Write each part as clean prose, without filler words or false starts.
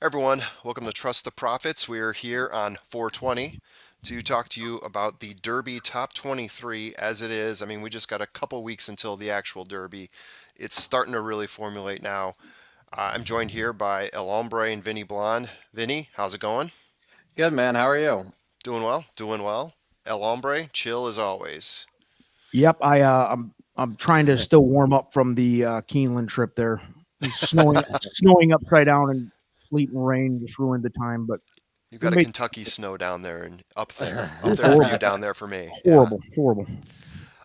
Everyone, welcome to Trust the Profits. We are here on 420 to talk to you about the Derby Top 23 as it is. I mean, we just got a couple weeks until the actual Derby. It's starting to really formulate now. I'm joined here by El Hombre and Vinny Blonde. Vinny, how's it going? Good man, how are you? Doing well, doing well. El Hombre, chill as always. Yep, I'm trying to still warm up from the Keeneland trip there. It's snowing upside down and sleet and rain just ruined the time. But You've we'll got a make Kentucky snow down there and up it's there for you, horrible, down there for me. Yeah. horrible.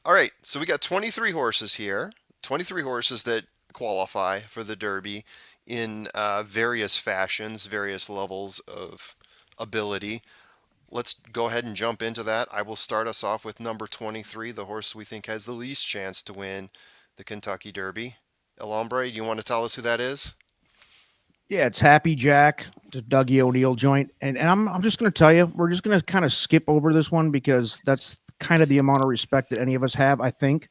All right, so we got 23 horses here, 23 horses that qualify for the Derby in various fashions, various levels of ability. Let's go ahead and jump into that. I will start us off with number 23, the horse we think has the least chance to win the Kentucky Derby. El Hombre, do you want to tell us who that is? Yeah, it's Happy Jack, the Dougie O'Neill joint, and I'm just gonna tell you, we're just gonna kind of skip over this one because that's kind of the amount of respect that any of us have. I think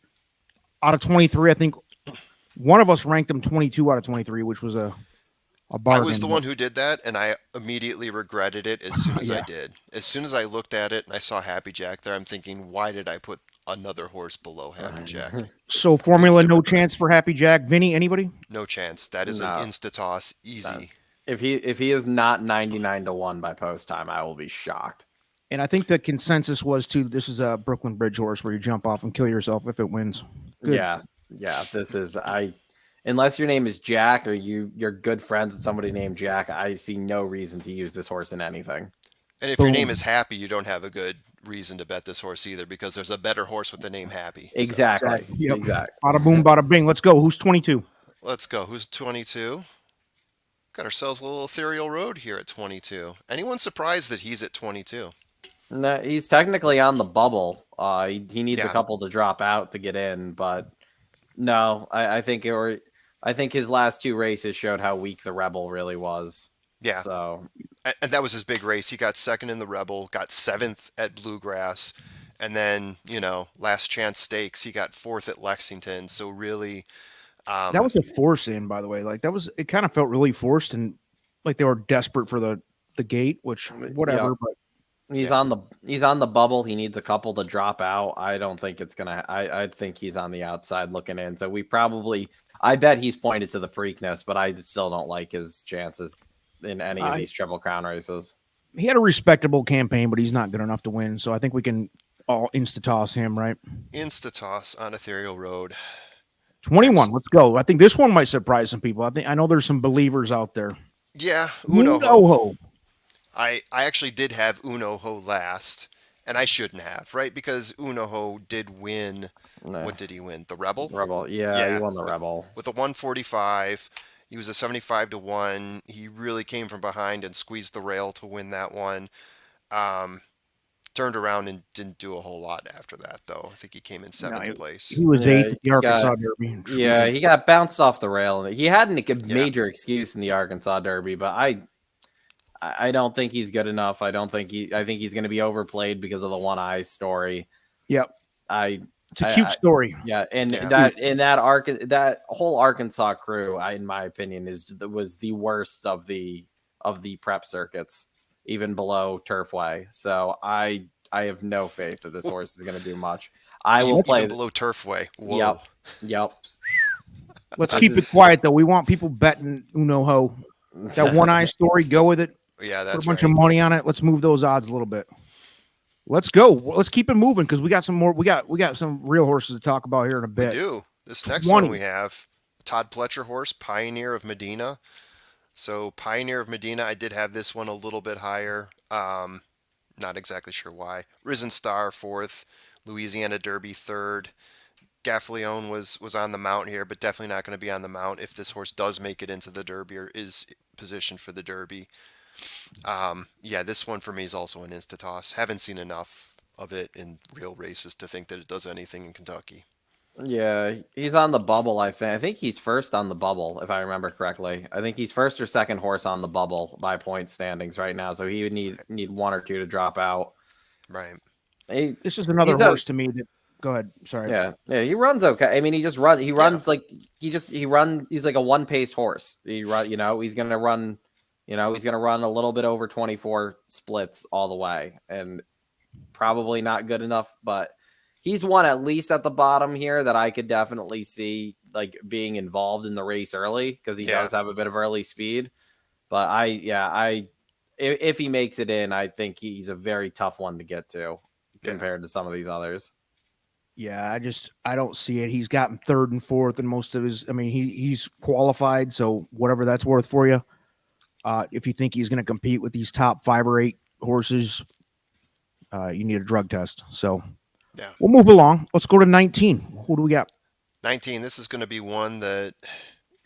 out of 23, I think one of us ranked him 22 out of 23, which was a I was bargain. the one who did that, and I immediately regretted it as soon as I Yeah. did. As soon as I looked at it and I saw Happy Jack there, I'm thinking, why did I put another horse below Happy Jack? So formula, no Instantly. chance for Happy Jack. Vinny, anybody? No chance. That is an No, insta toss, no. easy. If he is not 99-1 by post time, I will be shocked. And I think the consensus was too. This is a Brooklyn Bridge horse where you jump off and kill yourself if it wins. Good. Yeah. This is unless your name is Jack or you're good friends with somebody named Jack, I see no reason to use this horse in anything. And if your name Boom. is Happy, you don't have a good reason to bet this horse either because there's a better horse with the name Happy. So Exactly. Yep. Exactly. Bada boom, bada bing. Let's go. Who's 22? let's go. Who's 22? Got ourselves a little ethereal road here at 22. Anyone surprised that he's at 22? No, he's technically on the bubble. He needs a Yeah, couple to drop out to get in, but no, I think his last two races showed how weak the Rebel really was. yeah. So And that was his big race. He got second in the Rebel, got seventh at Bluegrass, and then, last chance stakes, he got fourth at Lexington. So really, That um, was a force in, by the way. Like that was. It kind of felt really forced and like they were desperate for the gate, which yeah, whatever. But he's yeah. on the bubble. He needs a couple to drop out. I don't think it's gonna. I think he's on the outside looking in. So we probably. I bet he's pointed to the Preakness, but I still don't like his chances in any of I these Triple Crown races. he had a respectable campaign, but he's not good enough to win. So I think we can all insta toss him, right? Insta toss on Ethereal Road. 21. Abs- Let's go. I think this one might surprise some people. I know there's some believers out there. yeah, Uno Ho. Uno. I actually did have Uno Ho last, and I shouldn't have, right? Because Uno Ho did win. Nah, What did he win? The Rebel? Rebel. Yeah, he Yeah, won the Rebel. with a 145. He was a 75 to 1. He really came from behind and squeezed the rail to win that one. Um, Turned around and didn't do a whole lot after that, though. I think he came in No, seventh place. he was Yeah, eighth at the he got Arkansas Derby. yeah, he got bounced off the rail. He had a Yeah, major excuse in the Arkansas Derby, but I don't think he's good enough. I think he's going to be overplayed because of the one eye story. Yep. I It's a cute story. Yeah, and yeah. that whole Arkansas crew, in my opinion, was the worst of the prep circuits, even below Turfway. So I have no faith that this horse is going to do much. I will play. Even below Turfway. Whoa. Yep, yep. Let's This keep is it quiet though. We want people betting Uno Ho. That one eye story, go with it. Yeah, Put a that's bunch right. of money on it. Let's move those odds a little bit. Let's go. Let's keep it moving because we got some more. We got some real horses to talk about here in a We bit. do. This next 20. one we have Todd Fletcher horse, Pioneer of Medina. So Pioneer of Medina, I did have this one a little bit higher. Not exactly sure why. Risen Star fourth, Louisiana Derby third. Gaffleone was on the mount here, but definitely not going to be on the mount if this horse does make it into the Derby or is positioned for the Derby. Yeah, this one for me is also an insta toss. Haven't seen enough of it in real races to think that it does anything in Kentucky. Yeah, he's on the bubble. I think he's first on the bubble, if I remember correctly. I think he's first or second horse on the bubble by point standings right now. So he would need one or two to drop out. Right. He, This is another he's horse to me that. Go ahead. Sorry. yeah, he runs okay. I mean, he just runs. He Yeah. runs like he run. He's like a one pace horse. He's gonna run He's going to run a little bit over 24 splits all the way, and probably not good enough, but he's one at least at the bottom here that I could definitely see like being involved in the race early because he Yeah, does have a bit of early speed. But if he makes it in, I think he's a very tough one to get to yeah. compared to some of these others. Yeah, I don't see it. He's gotten third and fourth in most of his. I mean, he's qualified, so whatever that's worth for you. If you think he's going to compete with these top 5 or 8 horses, you need a drug test. So Yeah. we'll move along. Let's go to 19. Who do we got? 19. This is going to be one that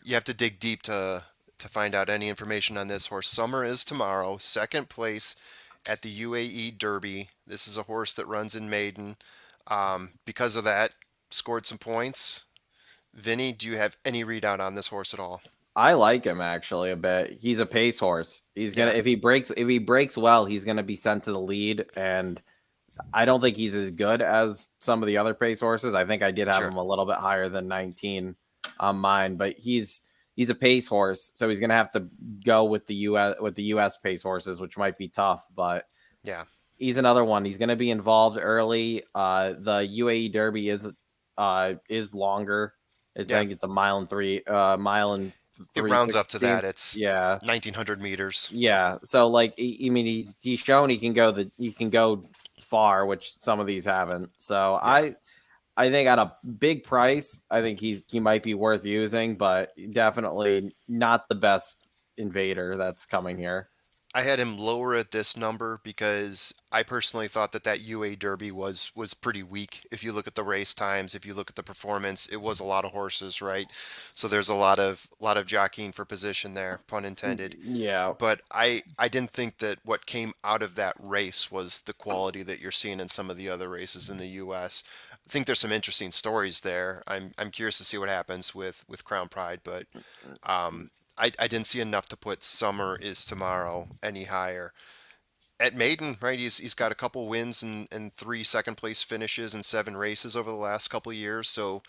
you have to dig deep to find out any information on this horse. Summer is tomorrow. Second place at the UAE Derby. This is a horse that runs in maiden. Because of that, scored some points. Vinny, do you have any readout on this horse at all? I like him actually a bit. He's a pace horse. He's gonna Yeah. if he breaks well, he's gonna be sent to the lead, and I don't think he's as good as some of the other pace horses. I think I did have Sure. him a little bit higher than 19 on mine, but he's a pace horse, so he's gonna have to go with the US pace horses, which might be tough, but Yeah. he's another one. He's gonna be involved early. The UAE Derby is longer. I Yeah. think it's a mile and It three rounds up to that. sixteenths. It's Yeah. 1900 meters. Yeah. So like I mean he's shown he can go far, which some of these haven't. So Yeah. I think at a big price, I think he might be worth using, but definitely not the best invader that's coming here. I had him lower at this number because I personally thought that UA Derby was pretty weak. If you look at the race times, if you look at the performance, it was a lot of horses, right? So there's a lot of jockeying for position there, pun intended. Yeah. But I didn't think that what came out of that race was the quality that you're seeing in some of the other races in the U.S. I think there's some interesting stories there. I'm curious to see what happens with Crown Pride, but I didn't see enough to put Summer is Tomorrow any higher. At Maiden, right? He's got a couple wins and 3 second place finishes in 7 races over the last couple years, so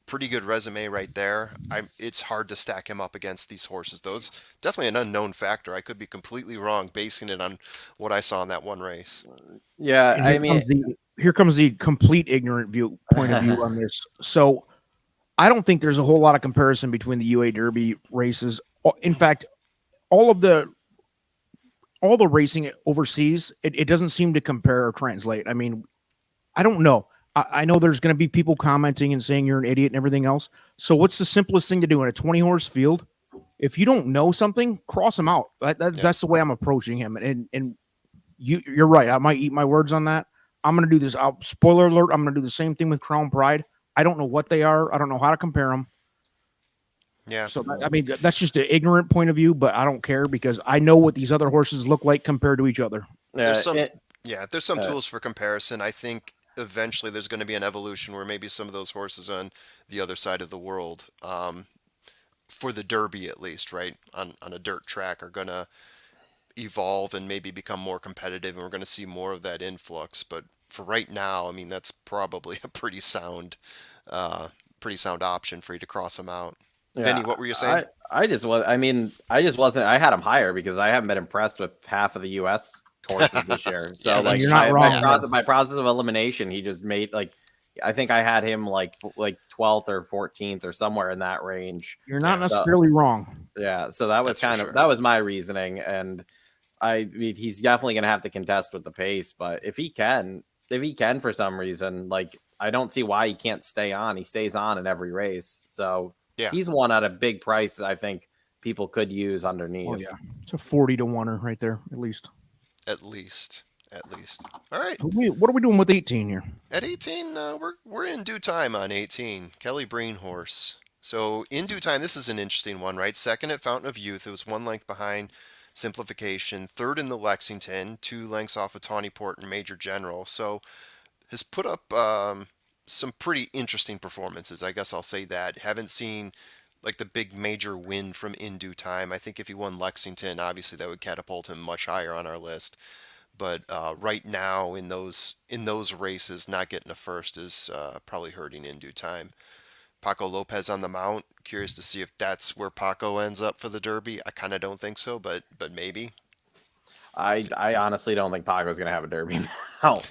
pretty good resume right there. It's hard to stack him up against these horses, though. It's definitely an unknown factor. I could be completely wrong basing it on what I saw in that one race. Yeah. And I mean, here comes the complete ignorant point of view on this. So I don't think there's a whole lot of comparison between the UA Derby races. In fact, all the racing overseas, it doesn't seem to compare or translate. I mean, I don't know. I know there's going to be people commenting and saying you're an idiot and everything else. So what's the simplest thing to do in a 20 horse field? If you don't know something, cross him out. That's the way I'm approaching him. And you're right. I might eat my words on that. I'm going to do this. Spoiler alert. I'm going to do the same thing with Crown Pride. I don't know what they are. I don't know how to compare them. Yeah. So I mean, that's just an ignorant point of view, but I don't care because I know what these other horses look like compared to each other. There's some it, there's some tools for comparison. I think eventually there's going to be an evolution where maybe some of those horses on the other side of the world, for the Derby at least, right, on a dirt track, are going to evolve and maybe become more competitive, and we're going to see more of that influx. But for right now, I mean, that's probably a pretty sound option for you to cross them out. Vinny, what were you saying? I just was. I mean, I just wasn't. I had him higher because I haven't been impressed with half of the U.S. courses this year. So Yeah, like, that's You're not wrong. my process of elimination, he just made like. I think I had him like 12th or 14th or somewhere in that range. You're not Yeah. necessarily wrong. Yeah, so that was That's for sure. that was my reasoning, and I mean, he's definitely going to have to contest with the pace. But if he can for some reason, like I don't see why he can't stay on. He stays on in every race, so Yeah. he's one at a big price. I think people could use underneath. Oh yeah, it's a 40 to 1er right there at least. At least. All right. What are we doing with 18 here? At 18, we're in due time on 18. Kelly Breen horse. So in due time, this is an interesting one, right? Second at Fountain of Youth. It was 1 length behind Simplification. Third in the Lexington, 2 lengths off of Tawny Port and Major General. So has put up some pretty interesting performances. I guess I'll say that. Haven't seen like the big major win from In Due Time. I think if he won Lexington, obviously that would catapult him much higher on our list. But right now in those races, not getting a first is probably hurting In Due Time. Paco Lopez on the mount. Curious to see if that's where Paco ends up for the Derby. I kind of don't think so, but maybe. I honestly don't think Paco's gonna have a Derby now.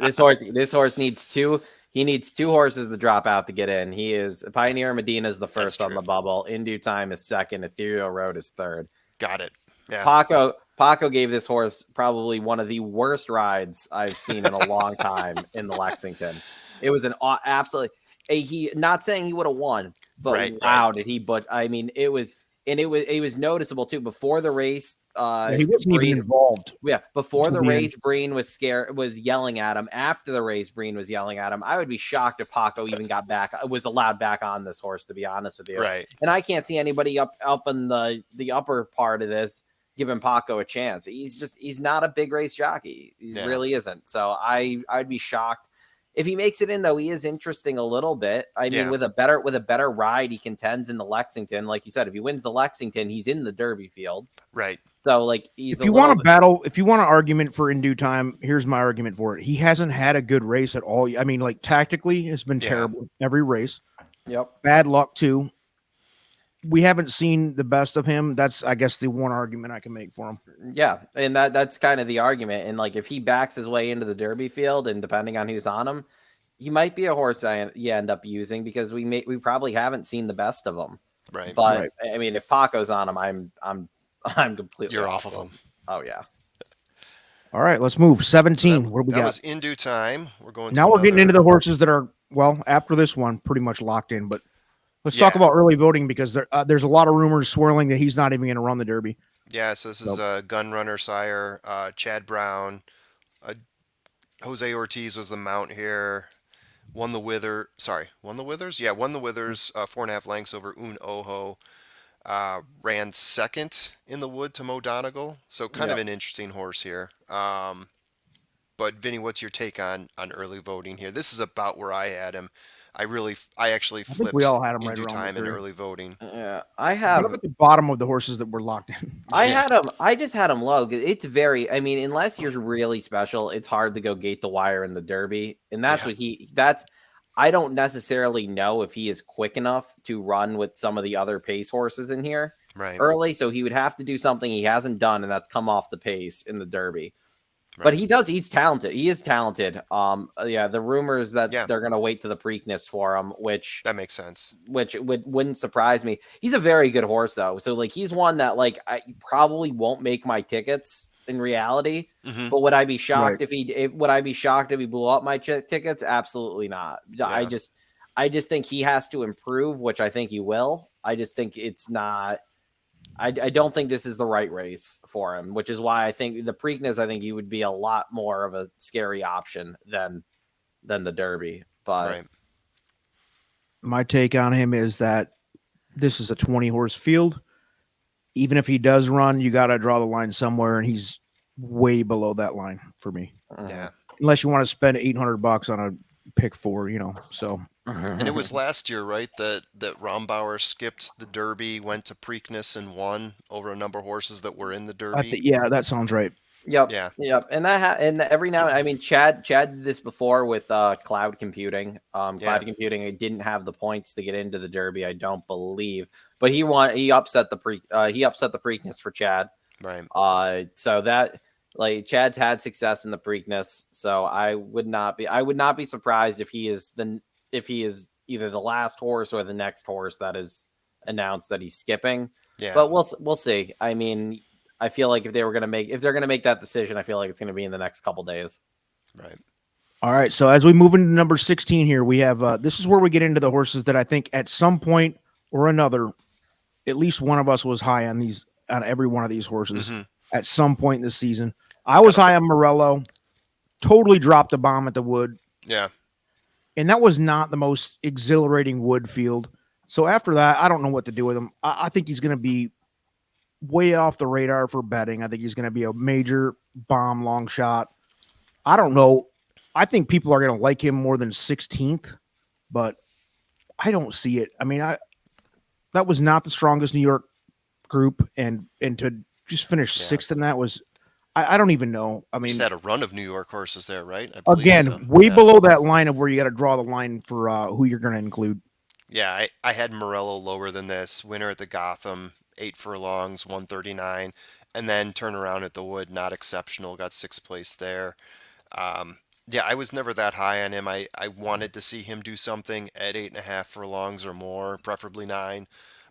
This horse needs two. He needs two horses to drop out to get in. He is Pioneer Medina is the first on true. the bubble. In Due Time is second. Ethereal Road is third. Got it. Yeah. Paco gave this horse probably one of the worst rides I've seen in a long time in the Lexington. It was an absolutely. He not saying he would have won, but wow, did he? But I mean, it was noticeable too before the race. He wasn't even involved. Yeah, before the race, Breen was yelling at him. After the race, Breen was yelling at him. I would be shocked if Paco even was allowed back on this horse, to be honest with you. Right. And I can't see anybody up in the upper part of this giving Paco a chance. He's not a big race jockey. He really isn't. So I'd be shocked. If he makes it in, though, he is interesting a little bit. I mean, with a better ride, he contends in the Lexington. Like you said, if he wins the Lexington, he's in the Derby field. Right. So, like, if you want an argument for In Due Time, here's my argument for it. He hasn't had a good race at all. I mean, like, tactically, it's been terrible every race. Yep. Bad luck, too. We haven't seen the best of him. That's, I guess, the one argument I can make for him. Yeah, and that's kind of the argument. And, like, if he backs his way into the Derby field, and depending on who's on him, he might be a horse you end up using, because we probably haven't seen the best of him. Right. But, I mean, if Paco's on him, I'm completely You're off of him. Oh, yeah. All right, let's move. 17. So what do we got? That was In Due Time. We're going. Now we're getting into the horses that are, well, after this one, pretty much locked in. But let's talk about early voting, because there's a lot of rumors swirling that he's not even going to run the Derby. Yeah, so this is Gunrunner Sire, Chad Brown, Jose Ortiz was the mount here. Won the Withers. Yeah, won the Withers 4.5 lengths over Un Ojo. Ran second in the Wood to Mo Donegal, so kind of an interesting horse here. But Vinny, what's your take on early voting here? This is about where I had him. I actually flipped. We all had him In right Due around Time the in third. early voting. Yeah, I have. What about the bottom of the horses that were locked in? I just had him low. It's very. I mean, unless you're really special, it's hard to go gate the wire in the Derby, and that's what that's. I don't necessarily know if he is quick enough to run with some of the other pace horses in here early. So he would have to do something he hasn't done, and that's come off the pace in the Derby. Right. But he does. He's talented. He is talented. The rumors that they're going to wait to the Preakness for him, which that makes sense. Which wouldn't surprise me. He's a very good horse, though. So like he's one that like I probably won't make my tickets in reality. Mm-hmm. But would I be shocked if he blew up my tickets? Absolutely not. Yeah. I just think he has to improve, which I think he will. I just think it's not. I don't think this is the right race for him, which is why I think the Preakness, I think he would be a lot more of a scary option than the Derby. But my take on him is that this is a 20-horse field. Even if he does run, you got to draw the line somewhere, and he's way below that line for me. Yeah. Unless you want to spend $800 on a pick 4, so. And it was last year, right, that Rombauer skipped the Derby, went to Preakness, and won over a number of horses that were in the Derby. That sounds right. Yep. Yeah. Yep. And and every now, I mean, Chad did this before with cloud computing. Cloud computing, he didn't have the points to get into the Derby, I don't believe, but he upset the Preakness for Chad. Right. So that. Like Chad's had success in the Preakness, so I would not be surprised if he is either the last horse or the next horse that is announced that he's skipping. Yeah. But we'll see. I mean, I feel like if they're gonna make that decision, I feel like it's gonna be in the next couple days. Right. All right. So as we move into number 16 here, we have this is where we get into the horses that I think at some point or another, at least one of us was high on every one of these horses. Mm-hmm. At some point in the season. I was high on Morello, totally dropped the bomb at the Wood. Yeah. And that was not the most exhilarating Wood field. So after that, I don't know what to do with him. I think he's going to be way off the radar for betting. I think he's going to be a major bomb long shot. I don't know. I think people are going to like him more than 16th, but I don't see it. I mean, that was not the strongest New York group, and to just finish 6th in that was, I don't even know. I Just mean, had a run of New York horses there, right? I believe again, so. way Yeah. below that line of where you got to draw the line for who you're going to include. Yeah, I had Morello lower than this. Winner at the Gotham, 8 furlongs, 139, and then turn around at the Wood, not exceptional. Got sixth place there. Yeah, I was never that high on him. I wanted to see him do something at 8.5 furlongs or more, preferably 9,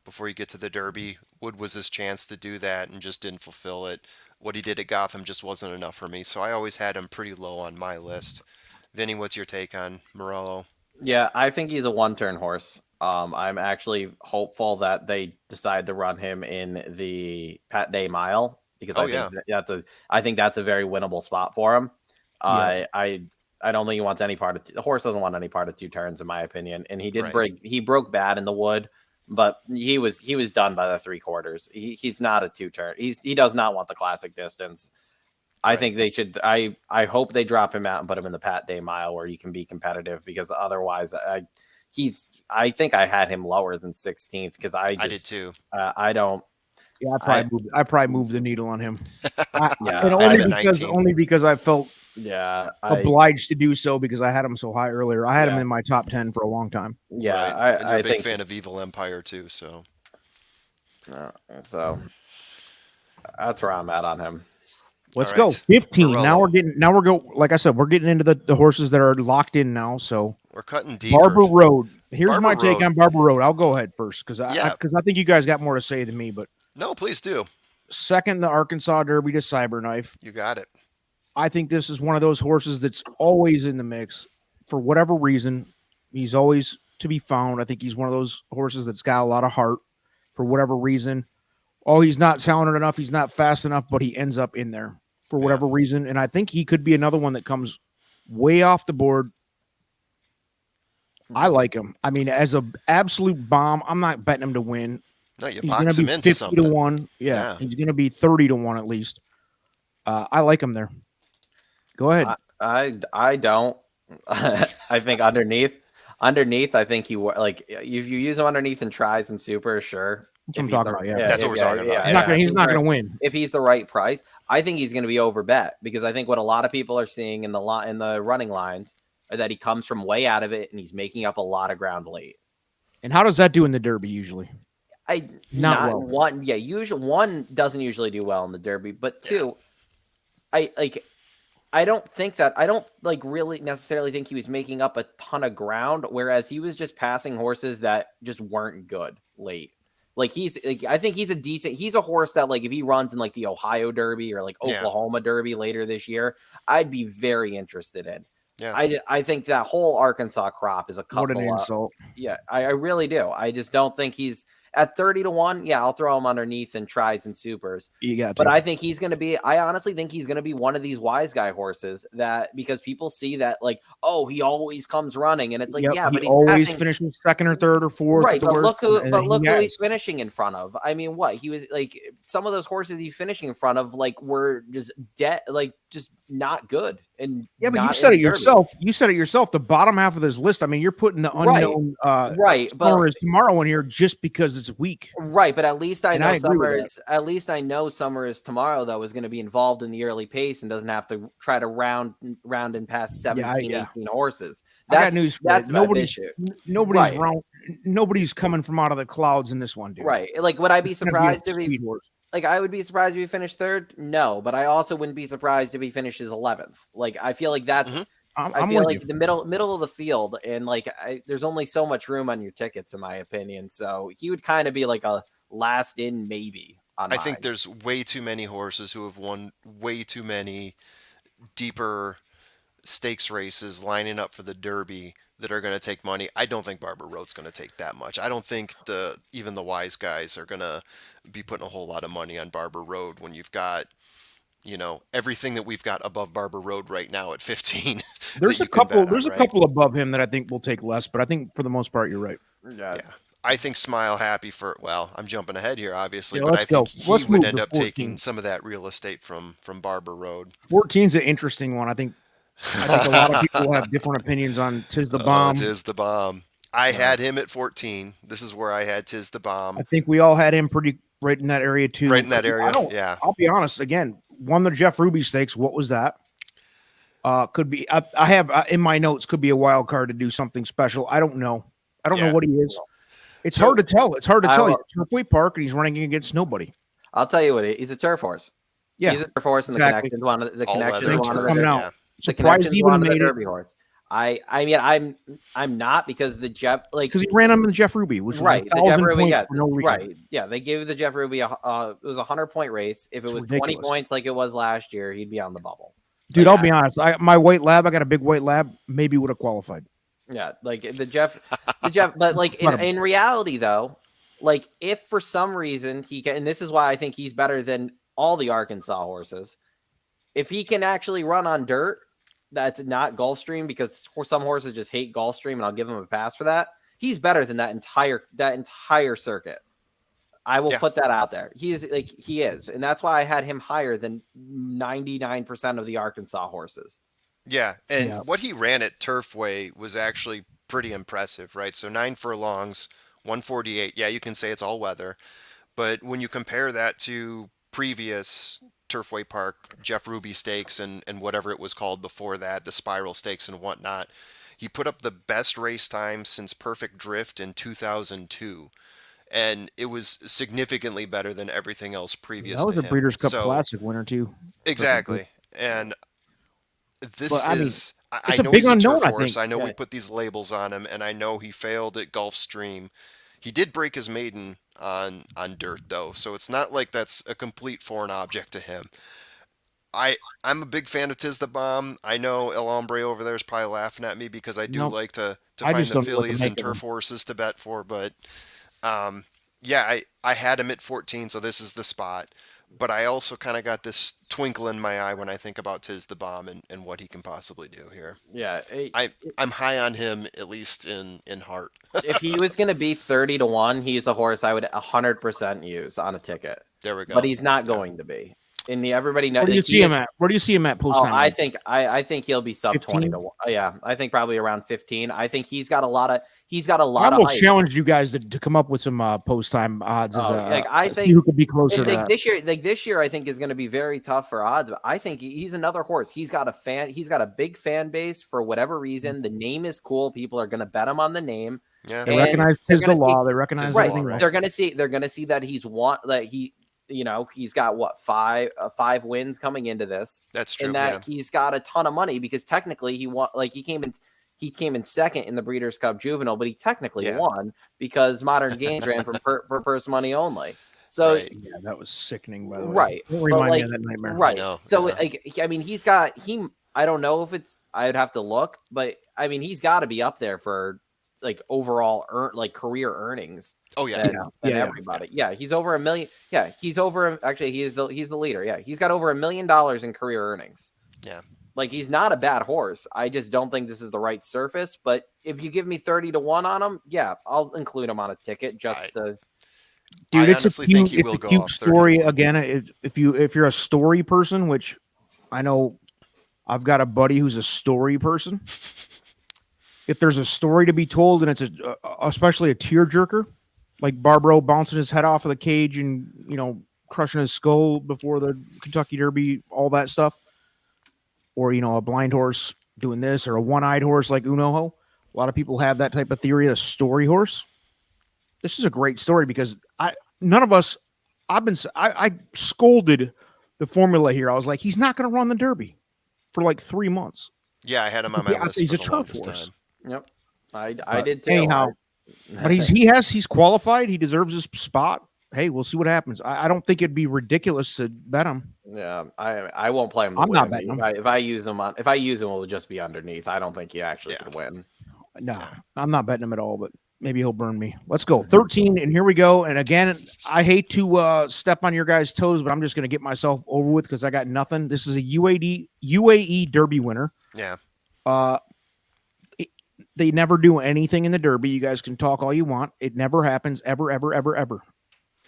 before you get to the Derby. Wood was his chance to do that and just didn't fulfill it. What he did at Gotham just wasn't enough for me, so I always had him pretty low on my list. Vinny, what's your take on Morello? Yeah, I think he's a one-turn horse. I'm actually hopeful that they decide to run him in the Pat Day Mile because Oh I yeah, think I think that's a very winnable spot for him. Yeah. I don't think he wants any part of the horse doesn't want any part of 2 turns in my opinion. And he did right. he broke bad in the Wood, but he was done by the 3/4. He's not a 2 turn. He does not want the classic distance. I Right. think they should. I hope they drop him out and put him in the Pat Day Mile where he can be competitive because otherwise, I think I had him lower than 16th because I did too. I don't. Yeah, I probably moved the needle on him. Yeah, And I had only him at 19. because I felt Yeah, obliged to do so because I had him so high earlier. I had him Yeah. in my top 10 for a long time. yeah. Right. And you're I a big think fan of Evil Empire too, so so. That's where I'm at on him. Let's all go. right. 15. Morello. Now we're go like I said, we're getting into the horses that are locked in now. So We're cutting deeper. Barber Road. Here's Barber my take Road. on Barber Road. I'll go ahead first because Yeah. I think you guys got more to say than me. But No, please do. second, the Arkansas Derby to Cyberknife. You got it. I think this is one of those horses that's always in the mix for whatever reason. He's always to be found. I think he's one of those horses that's got a lot of heart for whatever reason. Oh, he's not talented enough. He's not fast enough, but he ends up in there for whatever reason. And I think he could be another one that comes way off the board. I like him. I mean, as an absolute bomb, I'm not betting him to win. No, you He's going box to him be into 50 something. to 1. Yeah, he's going to be 30 to 1 at least. I like him there. Go ahead. I don't. I think underneath, I think he like if you use him underneath in tries and super, sure. That's what I'm talking about. Yeah, That's what we're talking about. he's not going to win. If he's the right price. I think he's going to be overbet because I think what a lot of people are seeing in the running lines are that he comes from way out of it and he's making up a lot of ground late. And how does that do in the Derby usually? Not well. one. Yeah, usually one doesn't usually do well in the Derby, but two, I don't really necessarily think he was making up a ton of ground, whereas he was just passing horses that just weren't good late. Like I think he's a horse that like if he runs in like the Ohio Derby or like Oklahoma Derby later this year, I'd be very interested in. Yeah. I think that whole Arkansas crop is a couple. What an insult. Yeah, I really do. I just don't think he's at 30 to 1. Yeah, I'll throw him underneath in tries and supers. You got to. But I think he's going to be, I honestly think he's going to be one of these wise guy horses that because people see that like, oh, he always comes running. And it's like, yeah, but he's always passing, finishing second or third or fourth. right. But look who he's has. finishing in front of. I mean, what he was like, some of those horses he's finishing in front of, like, were just dead, like, just not good. And yeah, but you said it yourself. You said it yourself. The bottom half of this list. I mean, you're putting the unknown right. But tomorrow in here just because it's weak. Right, but at least I know Summer is tomorrow though is going to be involved in the early pace and doesn't have to try to round and pass 17, 18 horses. That's news for that's nobody's coming from out of the clouds in this one, dude. Right. Like would I be surprised if he like I would be surprised if he finished third? No, but I also wouldn't be surprised if he finishes 11th. Like I feel like that's I feel like the middle of the field, and like there's only so much room on your tickets, in my opinion. So he would kind of be like a last in maybe. I think there's way too many horses who have won way too many deeper stakes races lining up for the Derby that are going to take money. I don't think Barber Road's going to take that much. I don't think even the wise guys are going to be putting a whole lot of money on Barber Road when you've got everything that we've got above Barber Road right now at 15. There's a couple above him that I think will take less, but I think for the most part you're right. Yeah. I think Smile Happy I'm jumping ahead here obviously, yeah, but I think he would end up 14. taking some of that real estate from Barber Road. 14's an interesting one. I think a lot of people have different opinions on Tis the Bomb. Tis the Bomb. I had him at 14. This is where I had Tis the Bomb. I think we all had him pretty right in that area too. Right in that area. Yeah. I'll be honest. Again, won the Jeff Ruby Stakes. What was that? Could be. I have in my notes. Could be a wild card to do something special. I don't know. I don't know Yeah. what he is. It's So- hard to tell. It's hard to I tell. He's will- at Turfway Park and he's running against nobody. I'll tell you what. He's a turf horse. Yeah, He's a turf horse, and the exactly. connections one. The All connections weather Thanks one for of turf, the coming out. yeah. the Surprised connections he one even of the made it Derby horse. I mean, I'm not because the Jeff like because he ran him in the Jeff Ruby, which was right the 1,000 Jeff Ruby points yeah for no reason. right yeah they gave the Jeff Ruby it was a 100-point race. If it It's was 20 ridiculous. points like it was last year, he'd be on the bubble. Dude, Like, I'll be honest. My white lab, I got a big white lab. Maybe would have qualified. Yeah, like the Jeff, but like in reality though, like if for some reason he can, and this is why I think he's better than all the Arkansas horses, if he can actually run on dirt that's not Gulfstream, because some horses just hate Gulfstream, and I'll give him a pass for that. He's better than that entire circuit. I will put that out there. He is, and that's why I had him higher than 99% of the Arkansas horses. Yeah, and what he ran at Turfway was actually pretty impressive, right? So 9 furlongs, 148. Yeah, you can say it's all weather, but when you compare that to previous Turfway Park Jeff Ruby Stakes and whatever it was called before that, the Spiral Stakes and whatnot, he put up the best race time since Perfect Drift in 2002. And it was significantly better than everything else previous That was to a him. Breeders' Cup So, Classic winner too. exactly. And this Well, I mean, is, I it's a know big he's a unknown, turf I horse. think. I know we Yeah. put these labels on him, and I know he failed at Gulfstream. He did break his maiden on dirt, though, so it's not like that's a complete foreign object to him. I'm a big fan of Tiz the Bomb. I know El Hombre over there is probably laughing at me because I do Nope. like to I find just the don't know what to fillies make and of 'em. turf horses to bet for, but yeah, I had him at 14, so this is the spot. But I also kind of got this twinkle in my eye when I think about Tiz the Bomb and what he can possibly do here. Yeah, I'm high on him, at least in heart. if he was going to be 30-1, he's a horse I would 100% use on a ticket. There we go. But he's not going to be. And everybody knows. Where do you see him at? Where do you see him at post Oh, time? I think he'll be sub 20 15? to 1. Yeah, I think probably around 15. I think he's got a lot of I of almost hype. challenged you guys to come up with some post time odds. Oh, I see think who could be closer to that. this year, I think is going to be very tough for odds. But I think he's another horse. He's got a big fan base for whatever reason. The name is cool. People are going to bet him on the name. Yeah. They and recognize they're Tiz the gonna law. see- They recognize Right. everything. Right. They're going to see that he's he's got what five wins coming into this. That's true. And that he's got a ton of money because technically he came in second in the Breeders' Cup Juvenile, but he technically won because Modern Games ran for purse money only. So Right. Yeah, that was sickening. By the way, right, Don't but remind me like of that nightmare. right. know, So yeah. I mean, I don't know if it's. I'd have to look, but I mean, he's got to be up there for like overall career earnings. Oh yeah. Than Yeah. everybody. Yeah, he's over $1 million. Yeah, he's over. Actually, he's the leader. Yeah, he's got over $1 million in career earnings. Yeah. Like he's not a bad horse. I just don't think this is the right surface. But if you give me 30-1 on him, yeah, I'll include him on a ticket just to. Dude, I it's honestly a cute, think he it's will a go cute off 30 story. to 1. Again, if you're a story person, which I know I've got a buddy who's a story person. If there's a story to be told, and it's especially a tearjerker, like Barbaro bouncing his head off of the cage and crushing his skull before the Kentucky Derby, all that stuff, or a blind horse doing this, or a one-eyed horse like Unoho. A lot of people have that type of theory, a story horse. This is a great story because none of us. I scolded the formula here. I was like, he's not going to run the Derby for like 3 months. Yeah, I had him on my list He's for a the turf longest horse. time. Yep, I But did too. anyhow, But he's qualified. He deserves his spot. Hey, we'll see what happens. I don't think it'd be ridiculous to bet him. Yeah, I won't play him. To I'm win. not betting him. If I use him, it'll just be underneath. I don't think he actually could win. No, I'm not betting him at all, but maybe he'll burn me. Let's go. 13, and here we go. And again, I hate to step on your guys' toes, but I'm just going to get myself over with because I got nothing. This is a UAE Derby winner. Yeah. They never do anything in the Derby. You guys can talk all you want. It never happens, ever, ever, ever, ever.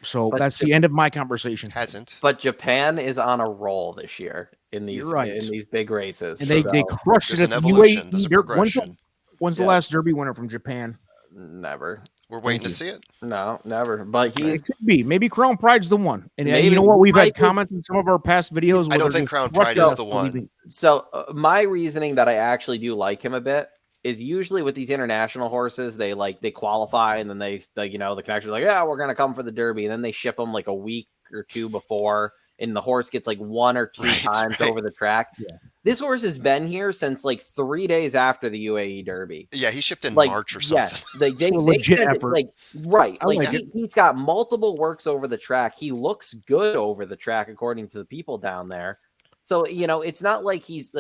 So But that's the end of my conversation. Hasn't. But Japan is on a roll this year in these You're right. in these big races. And they So, crushed There's it an at the evolution. UAE There's a Derby. progression. When's the last Derby winner from Japan? Never. We're waiting to you. see it. No, never. But It he's could be. Maybe Crown Pride's the one. And you Maybe know what? We've might had be. comments in some of our past videos. I where don't they're think just Crown Pride crushing is us the for one. leaving. So my reasoning that I actually do like him a bit is usually with these international horses, they qualify and then the connection's like, yeah, we're gonna come for the Derby, and then they ship them like a week or two before, and the horse gets like one or two times over the track. Yeah. This horse has been here since like 3 days after the UAE Derby. Yeah, he shipped in Like, March or something. yes, they So legit sent it, effort. like right, I like like it. he's got multiple works over the track. He looks good over the track according to the people down there. So it's not like he's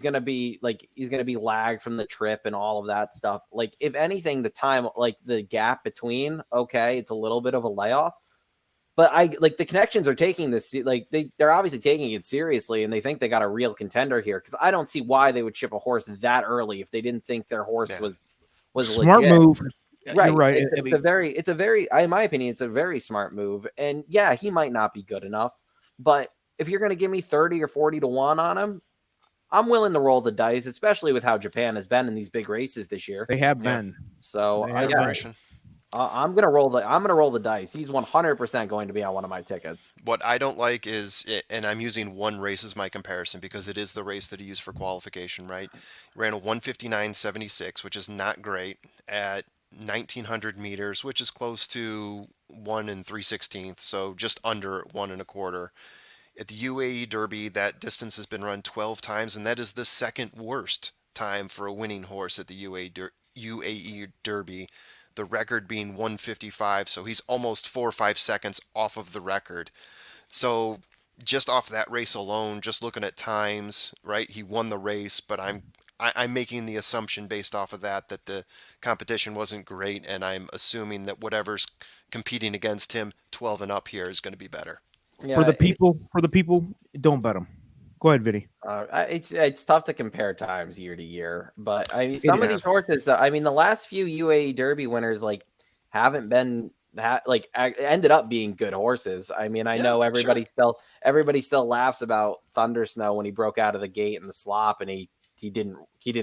gonna be lagged from the trip and all of that stuff. Like if anything, the time, like the gap between, okay, it's a little bit of a layoff. But the connections are taking this, like they're obviously taking it seriously, and they think they got a real contender here. Because I don't see why they would ship a horse that early if they didn't think their horse was Smart legit. move. Right. You're right. It's a very, in my opinion, it's a very smart move. And yeah, he might not be good enough, but if you're going to give me 30 or 40 to 1 on him, I'm willing to roll the dice, especially with how Japan has been in these big races this year. They have been. So They have Preparation. I'm gonna roll the dice. He's 100% going to be on one of my tickets. What I don't like is, and I'm using one race as my comparison because it is the race that he used for qualification, right? Ran a 159.76, which is not great, at 1900 meters, which is close to 1 3/16, so just under 1 1/4. At the UAE Derby, that distance has been run 12 times, and that is the second worst time for a winning horse at the UAE Derby. The record being 155, so he's almost 4 or 5 seconds off of the record. So just off that race alone, just looking at times, right? He won the race, but I'm making the assumption based off of that the competition wasn't great, and I'm assuming that whatever's competing against him, 12 and up here, is going to be better. Yeah, For the people, don't bet them. Go ahead, Vinny. It's tough to compare times year to year, but I mean, some of these horses that the last few UAE Derby winners haven't been ended up being good horses. I mean, I know everybody still laughs about Thunder Snow when he broke out of the gate in the slop and he didn't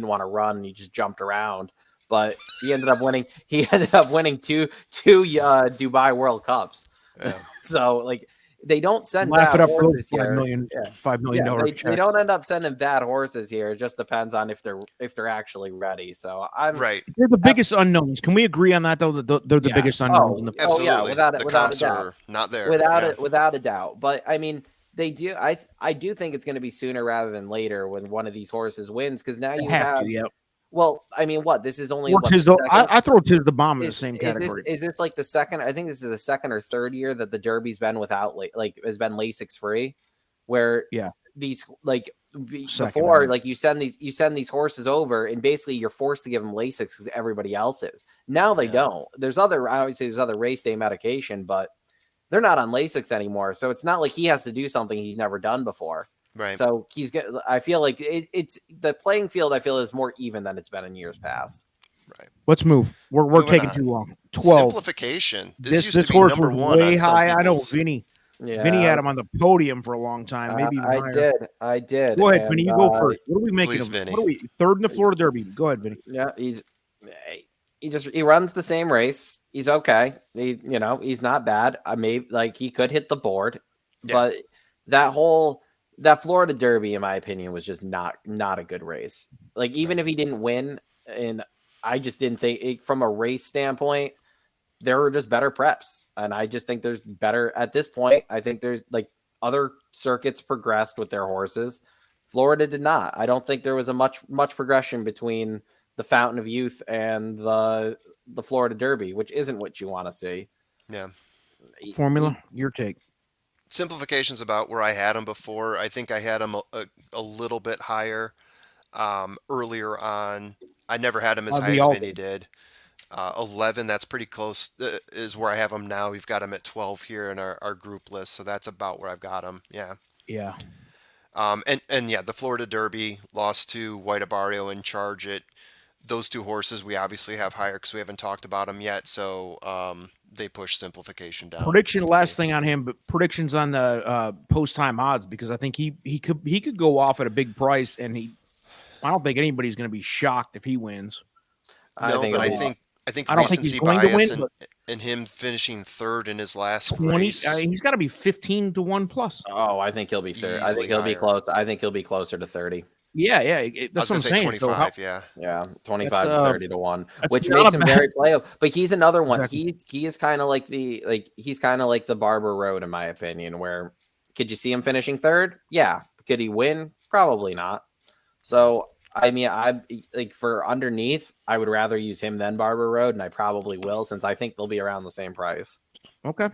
want to run and he just jumped around, but he ended up winning. He ended up winning two Dubai World Cups. Yeah. So they don't send Laugh bad it up for horses those here. $5 million They don't end up sending bad horses here. It just depends on if they're actually ready. So right. They're the biggest unknowns. Can we agree on that though? They're the biggest unknowns in the Absolutely. without the without comps a doubt. are not there. Without a doubt. But I mean, they do. I do think it's going to be sooner rather than later when one of these horses wins, because now you have. Well, I mean, this is only. I throw Tiz the Bomb in the same category. Is this like the second? I think this is the second or third year that the Derby's been without has been LASIX free, where these before you send these horses over and basically you're forced to give them LASIX because everybody else is. Now they don't. There's other race day medication, but they're not on LASIX anymore. So it's not like he has to do something he's never done before. Right. So I feel like it's the playing field. I feel is more even than it's been in years past. Right. Let's move. We're taking too long. 12. Simplification. This used to be horse number was one. Way high. I know Vinny. Yeah. Vinny had him on the podium for a long time. Maybe even higher. I did. Go ahead, Vinny. You go first. What are we making please, of? Vinny. What are we? Third in the Florida Derby. Go ahead, Vinny. Yeah, he runs the same race. He's okay. He's not bad. I may he could hit the board, but that Florida Derby, in my opinion, was just not a good race. Even if he didn't win, and I just didn't think from a race standpoint, there were just better preps. And I just think there's better at this point. I think there's other circuits progressed with their horses. Florida did not. I don't think there was a much progression between the Fountain of Youth and the Florida Derby, which isn't what you want to see. Yeah. Formula, your take. Simplification's about where I had him before. I think I had him a little bit higher earlier on. I never had him as high as Vinny did. 11, that's pretty close, is where I have him now. We've got him at 12 here in our group list, so that's about where I've got him. Yeah. Yeah. And the Florida Derby lost to White Abario and Charge It. Those two horses we obviously have higher because we haven't talked about them yet, so they push simplification down. Last thing on him, but predictions on the post-time odds, because I think he could go off at a big price, and I don't think anybody's going to be shocked if he wins. I think I think I don't think he's recency going to bias win, but and him finishing third in his last 20. race He's got to be 15 to 1 plus. Oh, I think he'll be third. I think easily he'll be higher. close. I think he'll be closer to 30. Yeah, yeah. I That's was what gonna I'm say saying. So how, 25. Yeah. Yeah, that's 25 to 30 to 1, that's which not makes a him bad. very playable. But he's another one. Exactly. He is kind of like he's kind of like the Barber Road in my opinion, where could you see him finishing third? Yeah. Could he win? Probably not. So I mean, I like for underneath, I would rather use him than Barber Road, and I probably will since I think they'll be around the same price. Okay.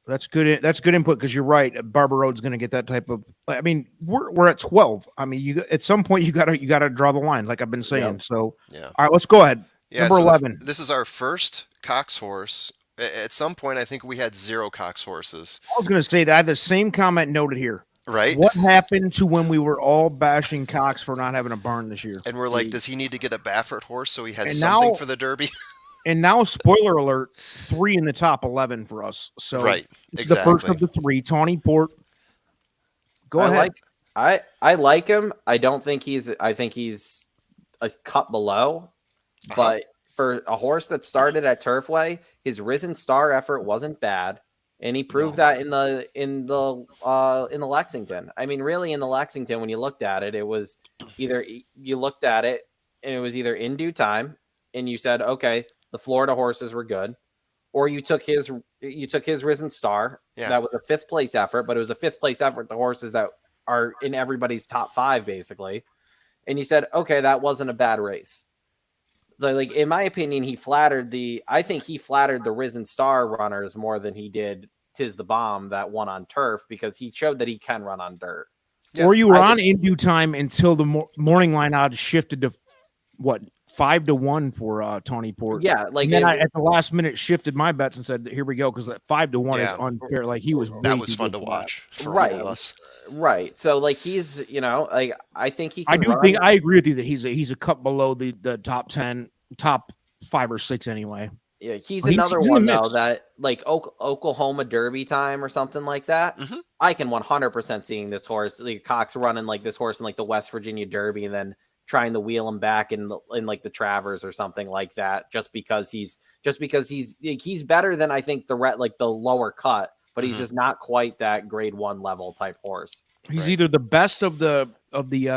That's good. That's good input because you're right. Barber Road's going to get that type of. I mean, we're at 12. I mean, you at some point you gotta draw the line, like I've been saying. Yep. So, Yeah. all right, let's go ahead. Yeah. Number So 11. this is our first Cox horse. At some point, I think we had 0 Cox horses. I was going to say that I have the same comment noted here. Right. What happened to when we were all bashing Cox for not having a barn this year? And we're like, does he need to get a Baffert horse so he has And something now- for the Derby? And now, spoiler alert: 3 in the top 11 for us. So Right. it's the first Exactly. of the 3. Tawny Port. Go ahead. I like him. I think he's a cut below, but for a horse that started at Turfway, his Risen Star effort wasn't bad, and he proved that in the Lexington. I mean, really, in the Lexington, when you looked at it, it was either you looked at it and it was either in due time, and you said, okay, the Florida horses were good, or you took his Risen Star. Yeah. That was a 5th place effort, but it was a 5th place effort. The horses that are in everybody's top 5, basically. And you said, okay, that wasn't a bad race. So, like, in my opinion, I think he flattered the Risen Star runners more than he did Tis the Bomb that won on turf, because he showed that he can run on dirt. Yeah. Or you were on in due time until the morning line odds shifted to what 5 to 1 for Tawny Port. Yeah, like And then I, at the last minute, shifted my bets and said, "Here we go," because that 5 to 1 is Yeah. unfair. Like he was. That way was too fun good to for that. watch for Right. all of us. right. So, like, he's, like, I think he I can do run. think I agree with you that he's a cut below the top 10, top 5 or 6 anyway. Yeah, he's But he's another in the one, mix. though, that, like, Oklahoma Derby time or something like that. Mhm. I can 100% seeing this horse, like Cox running like this horse in like the West Virginia Derby, and then trying to wheel him back in like the Travers or something like that, just because he's better than I think the lower cut, but he's Mhm. just not quite that grade 1 level type horse. He's Right. either the best of the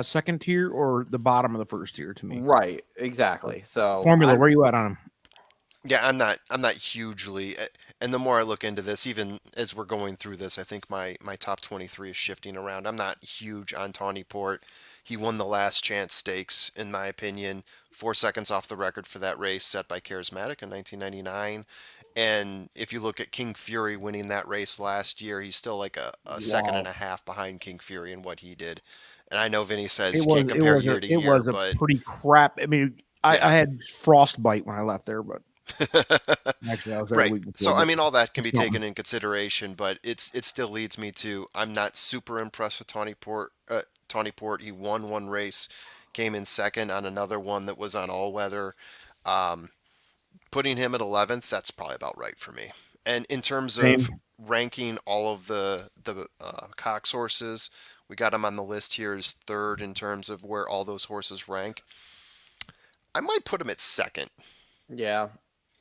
second tier or the bottom of the first tier to me. Right, exactly. So Formula, I'm- where you at on him? Yeah, I'm not hugely, and the more I look into this, even as we're going through this, I think my top 23 is shifting around. I'm not huge on Tawny Port. He won the Last Chance Stakes, in my opinion, 4 seconds off the record for that race set by Charismatic in 1999. And if you look at King Fury winning that race last year, he's still like a second and a half behind King Fury in what he did. And I know Vinny says you can't compare year to year, a but pretty crap. I mean, Yeah. I had frostbite when I left there, but actually I was there a right. week before. So I but mean, all that can be it's not- taken in consideration, but it still leads me to I'm not super impressed with Tawny Port. Tawny Port, he won one race, came in second on another one that was on all weather. Putting him at 11th, that's probably about right for me. And in terms of Same. ranking all of the Cox horses, we got him on the list here as third in terms of where all those horses rank. I might put him at second. yeah,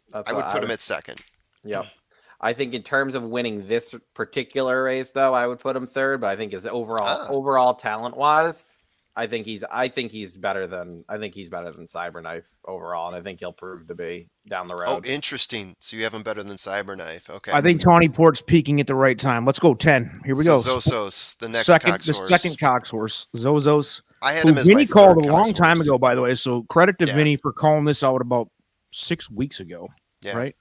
that's I would what put him at second. Yep. I think in terms of winning this particular race, though, I would put him third. But I think his overall talent wise, I think he's better than Cyberknife overall, and I think he'll prove to be down the Oh, road. interesting. So you have him better than Cyberknife. Okay. I think Tawny Port's peaking at the right time. Let's go 10. Here we So go. Zosos, the next second, Cox the horse. second Cox horse, Zozos. I had Who him as Vinny my called third a long Cox time horse. ago, by the way. So credit to Yeah. Vinny for calling this out about 6 weeks ago. Yeah. Right?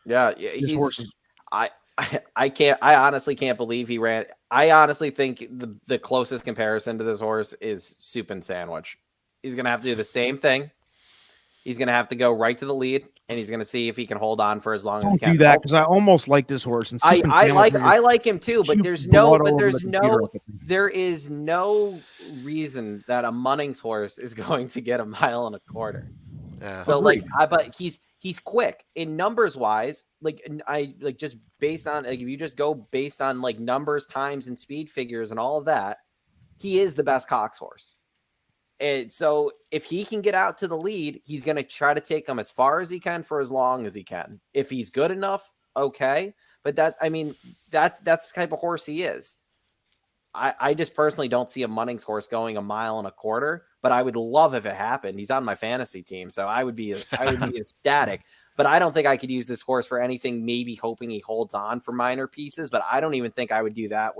Yeah, This horse is I honestly can't believe he ran. I honestly think the closest comparison to this horse is Soup and Sandwich. He's gonna have to do the same thing. He's gonna have to go right to the lead, and he's gonna see if he can hold on for as long as he don't can. do that because I almost like this horse. And I Sandwich like him too, but puked there's blood all over the computer. there is no reason that a Munnings horse is going to get a mile and a quarter. Yeah. So Agreed. but he's quick in numbers wise. Just based on if you just go based on numbers, times, and speed figures and all of that, he is the best Cox horse. And so if he can get out to the lead, he's going to try to take him as far as he can for as long as he can. If he's good enough, okay. But that's the type of horse he is. I just personally don't see a Munnings horse going 1.25 miles, but I would love if it happened. He's on my fantasy team, so I would be ecstatic. But I don't think I could use this horse for anything, maybe hoping he holds on for minor pieces, but I don't even think I would do that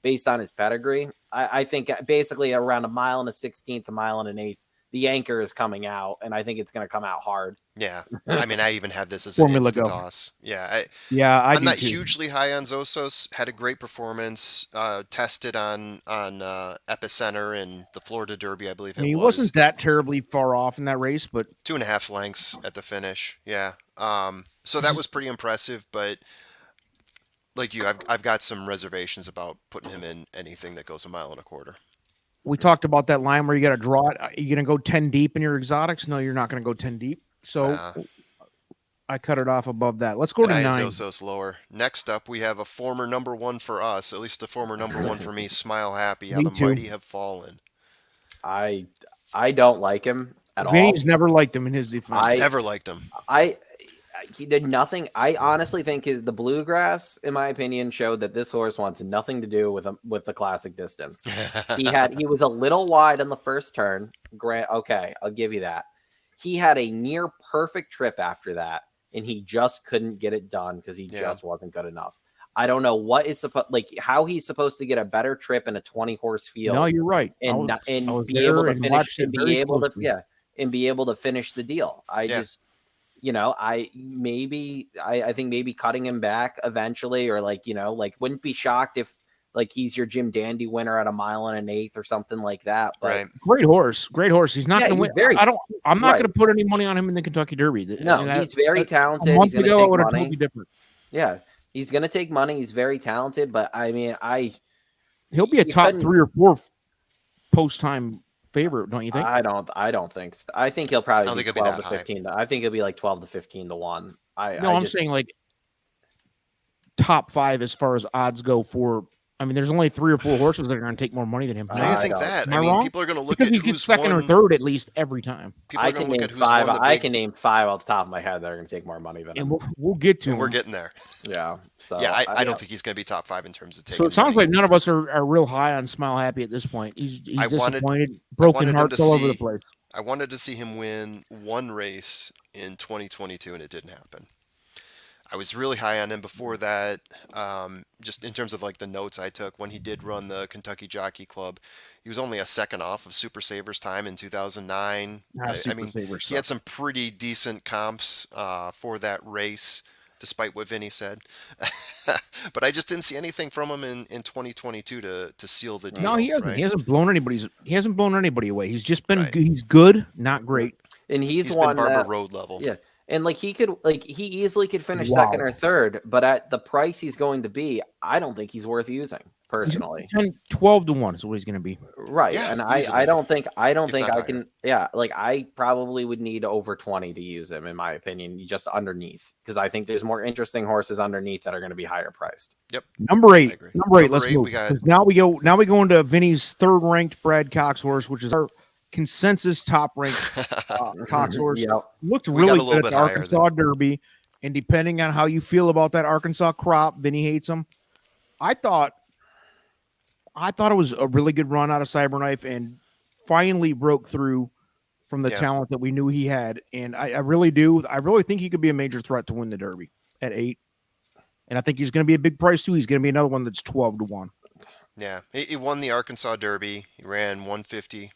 based on his pedigree. I think basically around 1.16 miles, 1.125 miles, the anchor is coming out, and I think it's going to come out hard. Yeah. I mean, I even have this as an Formula instant Go. toss. Yeah. I I'm do not too. hugely high on Zosos. Had a great performance. Tested on Epicenter and the Florida Derby, I believe I mean, it he was. wasn't that terribly far off in that race, but 2.5 lengths at the finish. Yeah. So that was pretty impressive, but like you, I've got some reservations about putting him in anything that goes 1.25 miles. we talked about that line where you got to draw it. Are you going to go 10 deep in your exotics? No, you're not going to go 10 deep. So I cut it off above that. Let's go And to I had 9. Zosos lower. Next up, we have a former number 1 for us, at least a former number 1 for me, Smile Happy, How Me the too. Mighty Have Fallen. I don't like him at all. Vinny's never liked him in his defense. I never liked him. He did nothing. I honestly think the bluegrass, in my opinion, showed that this horse wants nothing to do with the classic distance. He was a little wide on the first turn. Grant, okay, I'll give you that. He had a near perfect trip after that, and he just couldn't get it done because he just wasn't good enough. I don't know what is how he's supposed to get a better trip in a 20 horse field. No, you're right. And be able to finish and be able to finish the deal. I think maybe cutting him back eventually, or wouldn't be shocked if he's your Jim Dandy winner at 1.125 miles or something like that. But Right. Great horse. He's not going to win. I'm not going to put any money on him in the Kentucky Derby. No, he's very talented. A month He's ago, I would have money. told you different. Yeah, he's going to take money. He's very talented, but I mean, he'll be a top 3 or 4 post time favorite, don't you think? I don't think so. I think he'll probably be 12 to high. 15. I think he'll be like 12 to 15 to 1. I'm saying like top 5 as far as odds go for. I mean, there's only 3 or 4 horses that are going to take more money than him. I don't think that. I mean, people are going to look because at he who's gets second won, or third at least every time. I can name 5. I can name 5 off the top of my head that are going to take more money than him. And we'll get to. And we're getting there. Yeah. So I don't think he's going to be top 5 in terms of taking. So it sounds money. like none of us are real high on Smile Happy at this point. He's disappointed, broken wanted hearts all over the place. I wanted to see him win one race in 2022, and it didn't happen. I was really high on him before that, just in terms of like the notes I took when he did run the Kentucky Jockey Club. He was only a second off of Super Savers' time in 2009. I mean, he had some pretty decent comps for that race, despite what Vinny said. But I just didn't see anything from him in 2022 to seal the deal. No, he hasn't. Right? He hasn't blown anybody away. He's just been he's good, not great. And he's been Barber Road level. Yeah. And he easily could finish second or third, but at the price he's going to be, I don't think he's worth using personally. 12 to 1 is what he's going to be. Right. Yeah, and easily. I don't think I higher. can. Yeah. I probably would need over 20 to use him, in my opinion, just underneath, because I think there's more interesting horses underneath that are going to be higher priced. Yep. Number 8. Number 8. Let's move. Now we go into Vinny's third ranked Brad Cox horse, which is our consensus top ranked Cox horse. Yep. Looked really good at the Arkansas Derby, and depending on how you feel about that Arkansas crop, Vinny hates him. I thought it was a really good run out of Cyberknife and finally broke through from the talent that we knew he had. And I really do. I really think he could be a major threat to win the Derby at 8. And I think he's going to be a big price too. He's going to be another one that's 12 to 1. Yeah. He won the Arkansas Derby. He ran 150.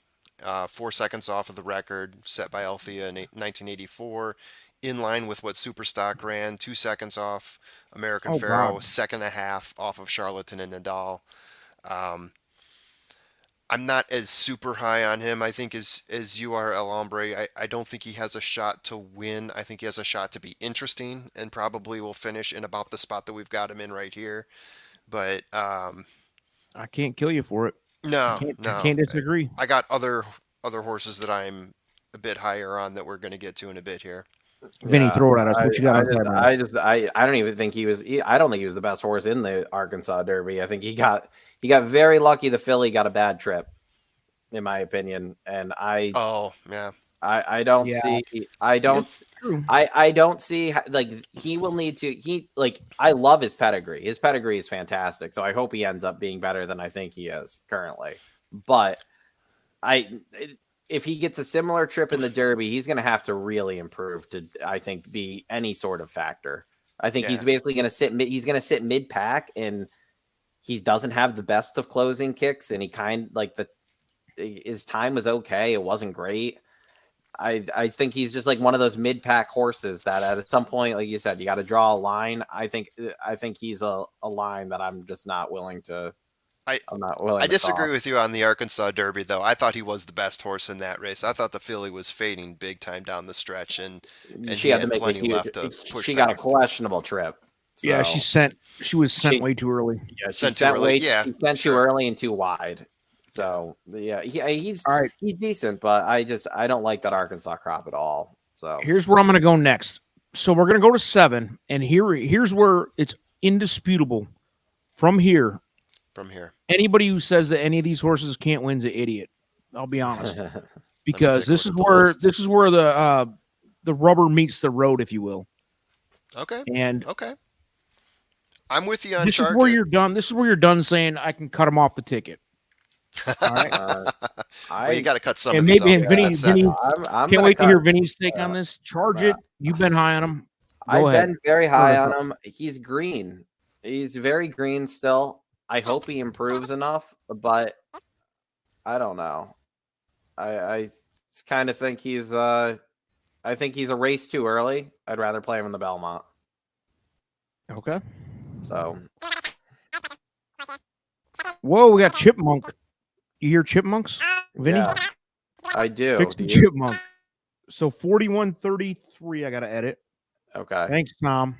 4 seconds off of the record set by Althea in 1984, in line with what Superstock ran, 2 seconds off American Pharoah, God. second and a half off of Charlatan and Nadal. I'm not as super high on him, I think, as you are, El Hombre. I don't think he has a shot to win. I think he has a shot to be interesting and probably will finish in about the spot that we've got him in right here. But I can't kill you for it. No, I can't disagree. I got other horses that I'm a bit higher on that we're going to get to in a bit here. Vinny, throw it at us. What you got I don't even think he was. I don't think he was the best horse in the Arkansas Derby. I think he got very lucky. The filly got a bad trip. in my opinion, and Oh, yeah. I don't Yeah, see I don't it's true. I don't see like he will need to he like I love his pedigree. His pedigree is fantastic. So I hope he ends up being better than I think he is currently. But I if he gets a similar trip in the Derby, he's going to have to really improve to I think be any sort of factor. I think he's Yeah. basically going to sit he's going to sit mid pack, and he doesn't have the best of closing kicks, and he kind like his time was okay. It wasn't great. I think he's just like one of those mid pack horses that at some point, like you said, you got to draw a line. I think he's a line that I'm just not willing to. I I'm not willing I to disagree cross. with you on the Arkansas Derby, though. I thought he was the best horse in that race. I thought the filly was fading big time down the stretch, and She he had to had make a plenty huge. left to push She got a past. questionable trip, Yeah, so she was sent she way too early. yeah she Sent too sent early. way Yeah, she sent too sure. early and too wide. Yeah. So yeah, All right, he's decent, but I don't like that Arkansas crop at all. So here's where I'm going to go next. So we're going to go to 7, and here's where it's indisputable. From here, From here, anybody who says that any of these horses can't win's an idiot. I'll be honest, because take a look at the list. this is where the rubber meets the road, if you will. okay, And okay. I'm with you on this is Charge where It. you're done. This is where you're done saying I can cut them off the ticket. All right. Well, you got to cut some And of these maybe off because Vinny, that's 7. I'm can't gonna wait to cut. hear Vinny's take on uh, this. Charge uh, it. You've been high on him. Go I've ahead. been very high Turn on it him. He's green. He's very green still. I hope he improves enough, but I don't know. I kind of think he's I think he's a race too early. I'd rather play him in the Belmont. Okay. So Whoa, we got Chipmunk. You hear Chipmunks, Vinny? yeah, I do. Fix Do the you? Chipmunk. So 41-33. I got to edit. Okay. Thanks, Tom.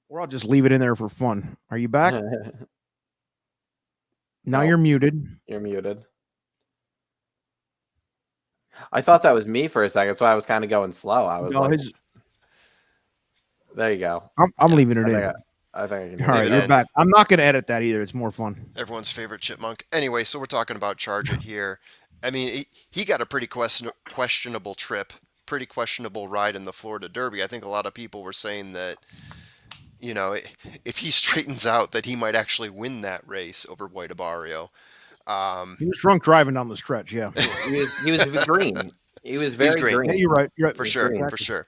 Or I'll just leave it in there for fun. Are you back? Now Nope. you're muted. You're muted. I thought that was me for a second. That's why I was kind of going slow. I was No, like, there you go. I'm leaving it I in. think I think I can All hear right, it you're in. back. I'm not going to edit that either. It's more fun. Everyone's favorite chipmunk. Anyway, so we're talking about Charge It here. I mean, he got a pretty questionable trip, pretty questionable ride in the Florida Derby. I think a lot of people were saying that, you know, if he straightens out, that he might actually win that race over White Abario. He was drunk driving down the stretch. Yeah. he was green. He was very green. green. Yeah, you're right. You're right. For He's sure, green. for sure.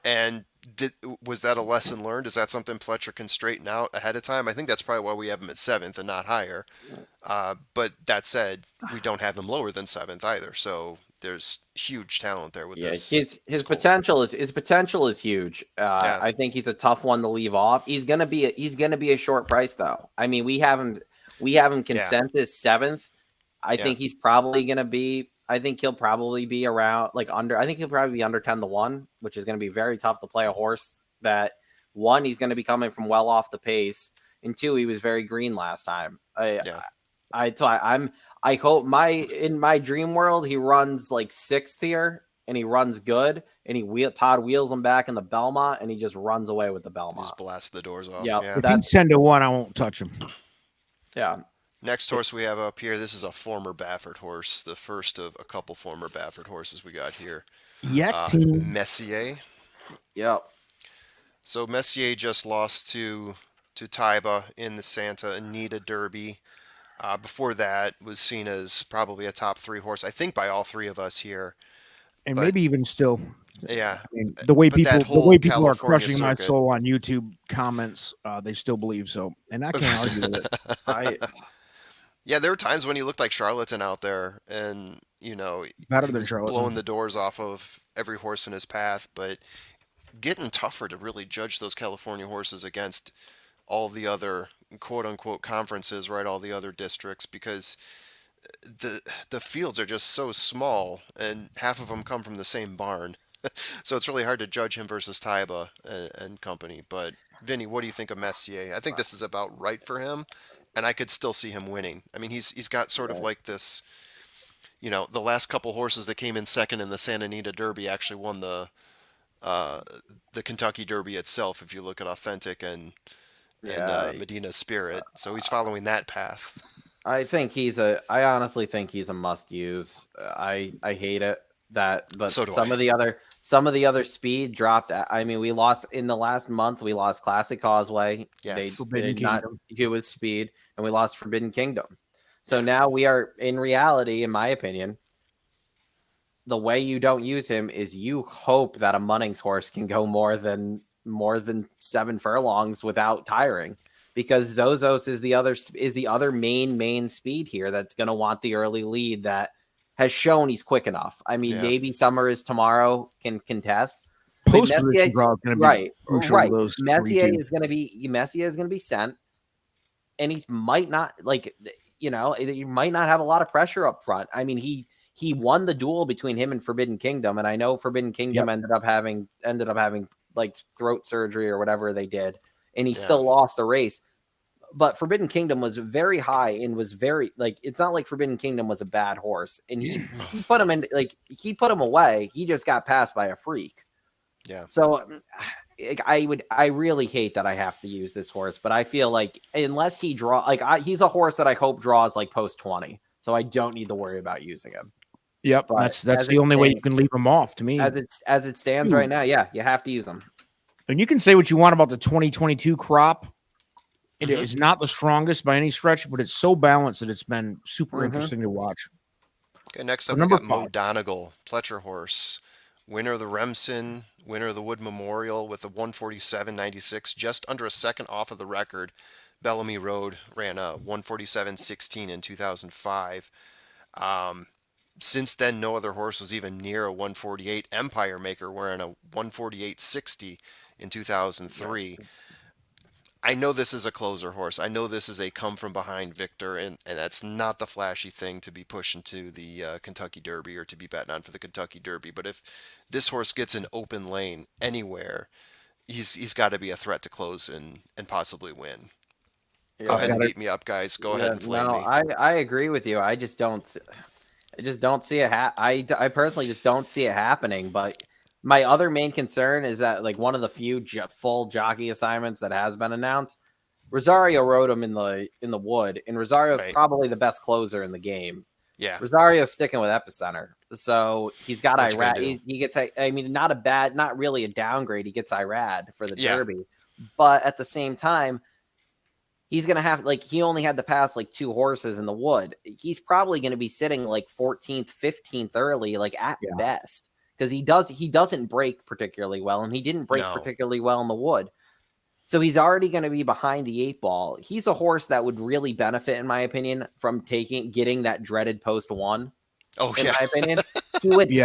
And was that a lesson learned? Is that something Fletcher can straighten out ahead of time? I think that's probably why we have him at 7th and not higher. But that said, we don't have him lower than 7th either. So there's huge talent there with Yeah, this. his potential is huge. Yeah. I think he's a tough one to leave off. He's gonna be a short price though. I mean, we have him consensus 7th. I think he's probably gonna be. I think he'll probably be around like under. I think he'll probably be under 10-1, which is gonna be very tough to play a horse that one he's gonna be coming from well off the pace, and two he was very green last time. I hope in my dream world he runs like 6th here and he runs good and Todd wheels him back in the Belmont and he just runs away with the Belmont. Just blast the doors off. Yeah, If he's 10-1, I won't touch him. Yeah. Next horse we have up here, this is a former Baffert horse, the first of a couple former Baffert horses we got here. Yak team. Messier. Yep. So Messier just lost to Taiba in the Santa Anita Derby. Before that, was seen as probably a top 3 horse, I think, by all 3 of us here. And but- maybe even still. Yeah, I mean, the way but that people whole are California crushing my circuit- soul on YouTube comments, they still believe so, and I can't argue with it. Yeah, there were times when he looked like charlatan out there, and Better he than was charlatan. blowing the doors off of every horse in his path. But getting tougher to really judge those California horses against all the other quote unquote conferences, right? All the other districts, because the fields are just so small, and half of them come from the same barn. So it's really hard to judge him versus Taiba and company. But Vinny, what do you think of Messier? I think this is about right for him, and I could still see him winning. I mean, he's got sort of like this, the last couple horses that came in second in the Santa Anita Derby actually won the Kentucky Derby itself. If you look at Authentic and Medina Spirit, so he's following that path. I honestly think he's a must use. I hate it but So do some I. of the other speed dropped. I mean, we lost in the last month. We lost Classic Causeway. They Yes. Forbidden did not Kingdom. do his speed, and we lost Forbidden Kingdom. So now we are, in reality, in my opinion, the way you don't use him is you hope that a Munnings horse can go more than 7 furlongs without tiring, because Zozos is the other main speed here that's going to want the early lead, that has shown he's quick enough. I mean, Yeah. maybe Summer is tomorrow can contest. Post Messier, position draw is going to be right. crucial. Those Messier 42. is going to be sent, and he might not he might not have a lot of pressure up front. I mean, he won the duel between him and Forbidden Kingdom, and I know Forbidden Kingdom ended up having like throat surgery or whatever they did, and he still lost the race. But Forbidden Kingdom was very high and was very, like, it's not like Forbidden Kingdom was a bad horse, and he put him in, like, he put him away. He just got passed by a freak. Yeah. So I really hate that I have to use this horse, but I feel like unless he he's a horse that I hope draws like post 20, so I don't need to worry about using him. Yep, But that's the only way you can leave him off to me. As it stands right now, yeah, you have to use them. And you can say what you want about the 2022 crop. It is not the strongest by any stretch, but it's so balanced that it's been super interesting to watch. Okay, next up So we got 5. Mo Donegal, Fletcher horse, winner of the Remsen, winner of the Wood Memorial with a 147.96, just under a second off of the record. Bellamy Road ran a 147.16 in 2005. Since then, no other horse was even near a 148. Empire Maker ran a 148.60 in 2003. I know this is a closer horse. I know this is a come from behind victor, and that's not the flashy thing to be pushing to the Kentucky Derby or to be betting on for the Kentucky Derby. But if this horse gets an open lane anywhere, he's got to be a threat to close and possibly win. Go ahead and beat me up, guys. Go ahead and flame me. I agree with you. I just don't see it. I personally just don't see it happening. But my other main concern is that, like, one of the few full jockey assignments that has been announced, Rosario rode him in the Wood, and Rosario is probably the best closer in the game. Yeah, Rosario's sticking with Epicenter, so he's got What you gonna Irad. do? He gets not really a downgrade. He gets Irad for the Yeah. Derby, but at the same time, he's going to have, like, he only had to pass like 2 horses in the Wood. He's probably going to be sitting like 14th, 15th early, like at best, because he doesn't break particularly well, and he didn't break particularly well in the Wood. So he's already going to be behind the 8 ball. He's a horse that would really benefit, in my opinion, from getting that dreaded post 1. Oh, in yeah. my opinion.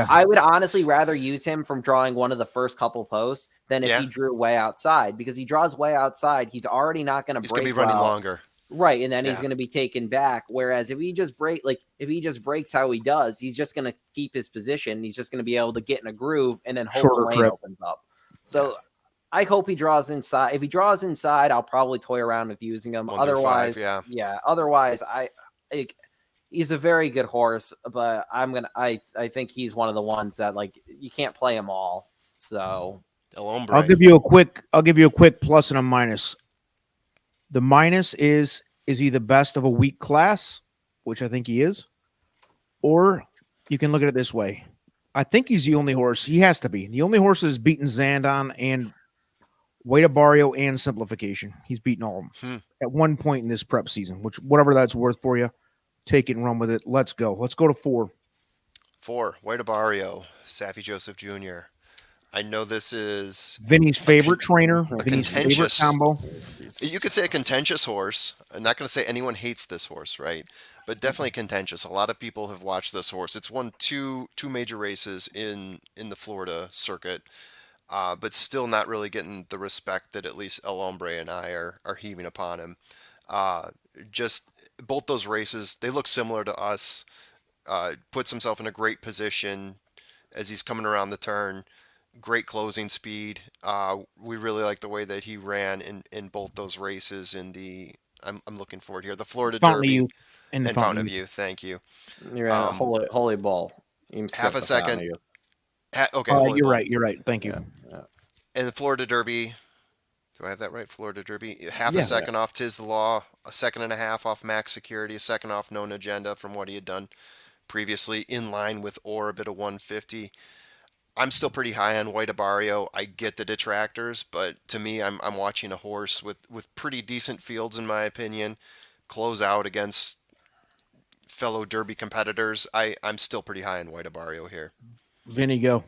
I would honestly rather use him from drawing one of the first couple posts than if he drew way outside, because he draws way outside. He's already not going to break. He's going to be running longer. Right. And then he's going to be taken back. Whereas if he just breaks how he does, he's just going to keep his position. He's just going to be able to get in a groove and then hope the lane opens up. So I hope he draws inside. If he draws inside, I'll probably toy around with using him. Otherwise, 5, otherwise he's a very good horse, but I think he's one of the ones that, like, you can't play them all. So I'll give you a quick plus and a minus. The minus is he the best of a weak class, which I think he is, or you can look at it this way. I think he's the only horse. He has to be the only horse that's beaten Zandon and Way to Barrio and Simplification. He's beaten all of them at one point in this prep season, which, whatever that's worth for you, take it and run with it. Let's go. Let's go to 4. 4, Way to Barrio, Saffy Joseph Jr. I know this is Vinny's favorite trainer. Vinny's contentious favorite combo. You could say a contentious horse. I'm not going to say anyone hates this horse, right? But definitely contentious. A lot of people have watched this horse. It's won two major races in the Florida circuit, but still not really getting the respect that at least El Hombre and I are heaving upon him. Just both those races, they look similar to us. Puts himself in a great position as he's coming around the turn. Great closing speed. We really like the way that he ran in both those races. I'm looking forward here. The Florida Derby and Fountain of Youth. Thank you. You're at Holy Ball. Half a second. Okay. You're right. Thank you. And the Florida Derby, Do I have that right? Florida Derby. Half a Yeah. second off Tis the Law, a second and a half off Max Security, a second off Known Agenda from what he had done previously, in line with Orb at a 150. I'm still pretty high on White Abarrio. I get the detractors, but to me, I'm watching a horse with pretty decent fields, in my opinion, close out against fellow Derby competitors. I'm still pretty high on White Abarrio here. Vinny, go.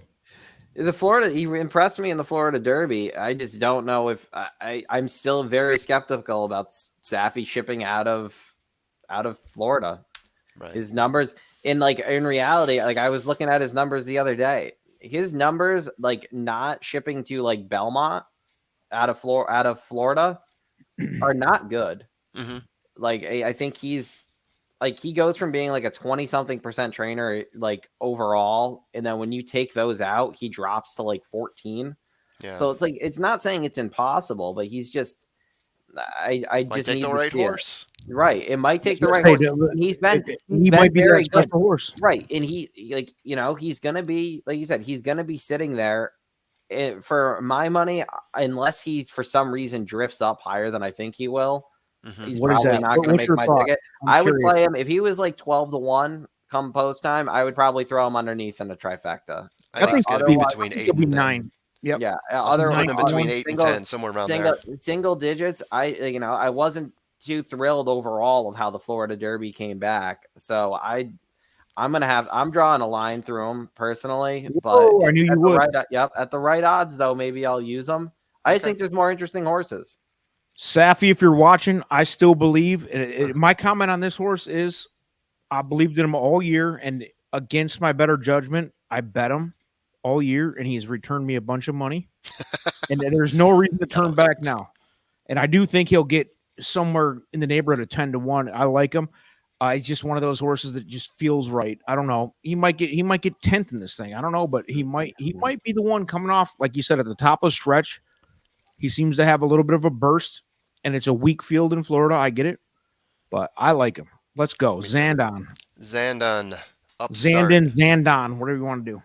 He impressed me in the Florida Derby. I just don't know if I'm still very skeptical about Safi shipping out of Florida. Right. His numbers in reality, like I was looking at his numbers the other day. His numbers, like not shipping to like Belmont out of Florida, are not good. Mm-hmm. Like I think he's like he goes from being like a 20-something% trainer like overall, and then when you take those out, he drops to like 14. Yeah. So it's like it's not saying it's impossible, but he's just I Might just take need the to right see it. horse. Right. It might take the Hey, right horse. he And he's been might be very that good. special horse. Right. And he like, you know, he's going to be, like you said, he's going to be sitting there for my money, unless he, for some reason, drifts up higher than I think he will. Mm-hmm. He's What is probably that? not going to What's make your my thought? ticket. I'm I would curious. play him if he was like 12-1 come post time. I would probably throw him underneath in a trifecta. I think it's going to be otherwise- between 8 It'll be and 10. 9. Yep. Yeah. I'll put Otherwise, them between 8 and single- 10, somewhere around there. single digits. I wasn't too thrilled overall of how the Florida Derby came back. So I'm drawing a line through them personally, but Whoa, I knew you would. at the right odds though, maybe I'll use them. I just Okay. think there's more interesting horses. Safi, if you're watching, I still believe. My comment on this horse is I believed in him all year, and against my better judgment, I bet him all year, and he's returned me a bunch of money. And there's no reason to turn back now. And I do think he'll get somewhere in the neighborhood of 10-1. I like him. He's just one of those horses that just feels right. I don't know. He might get 10th in this thing. I don't know, but he might be the one coming off, like you said, at the top of the stretch. He seems to have a little bit of a burst, and it's a weak field in Florida. I get it, but I like him. Let's go. Zandon, Upstart. Zandon, whatever you want to do.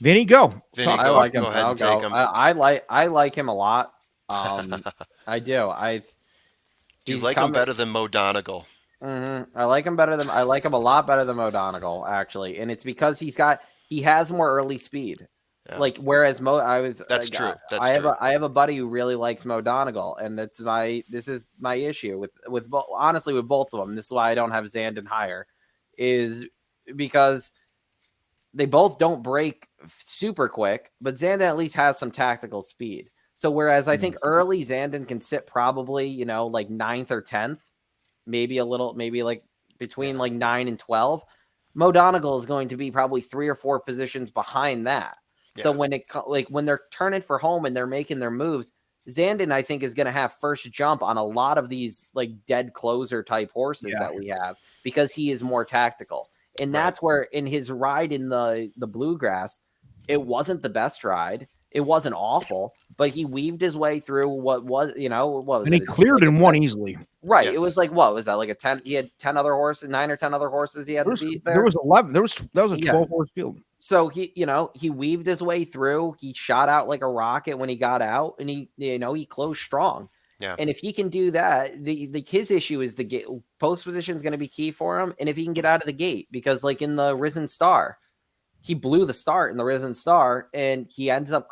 Vinny, go. Vinny, I go, like him. go ahead I'll and take go. him. I like him a lot. I do. Do you he's like him coming- better than Mo Donegal? I like him a lot better than Mo Donegal, actually, and it's because he has more early speed. Yeah. Like whereas That's true. That's true. I have a buddy who really likes Mo Donegal, and this is my issue with honestly with both of them. This is why I don't have Zandon higher, is because they both don't break super quick, but Zandon at least has some tactical speed. So whereas I think early Zandon can sit probably, like 9th or 10th, maybe like between like 9 and 12, Mo Donegal is going to be probably 3 or 4 positions behind that. Yeah. So when they're turning for home and they're making their moves, Zandon, I think, is going to have first jump on a lot of these like dead closer type horses that we have, because he is more tactical. And that's where in his ride in the bluegrass, it wasn't the best ride. It wasn't awful, but he weaved his way through what was, what was And it? he cleared and won easily. Right. Yes. It was like, what was that? Like a 10, he had 10 other horses, 9 or 10 other horses he had to beat there. There was 11. That was a 12 horse field. So he weaved his way through. He shot out like a rocket when he got out, and he closed strong. Yeah. And if he can do that, his issue is the gate post position is going to be key for him. And if he can get out of the gate, because like in the Risen Star, he blew the start in the Risen Star, and he ends up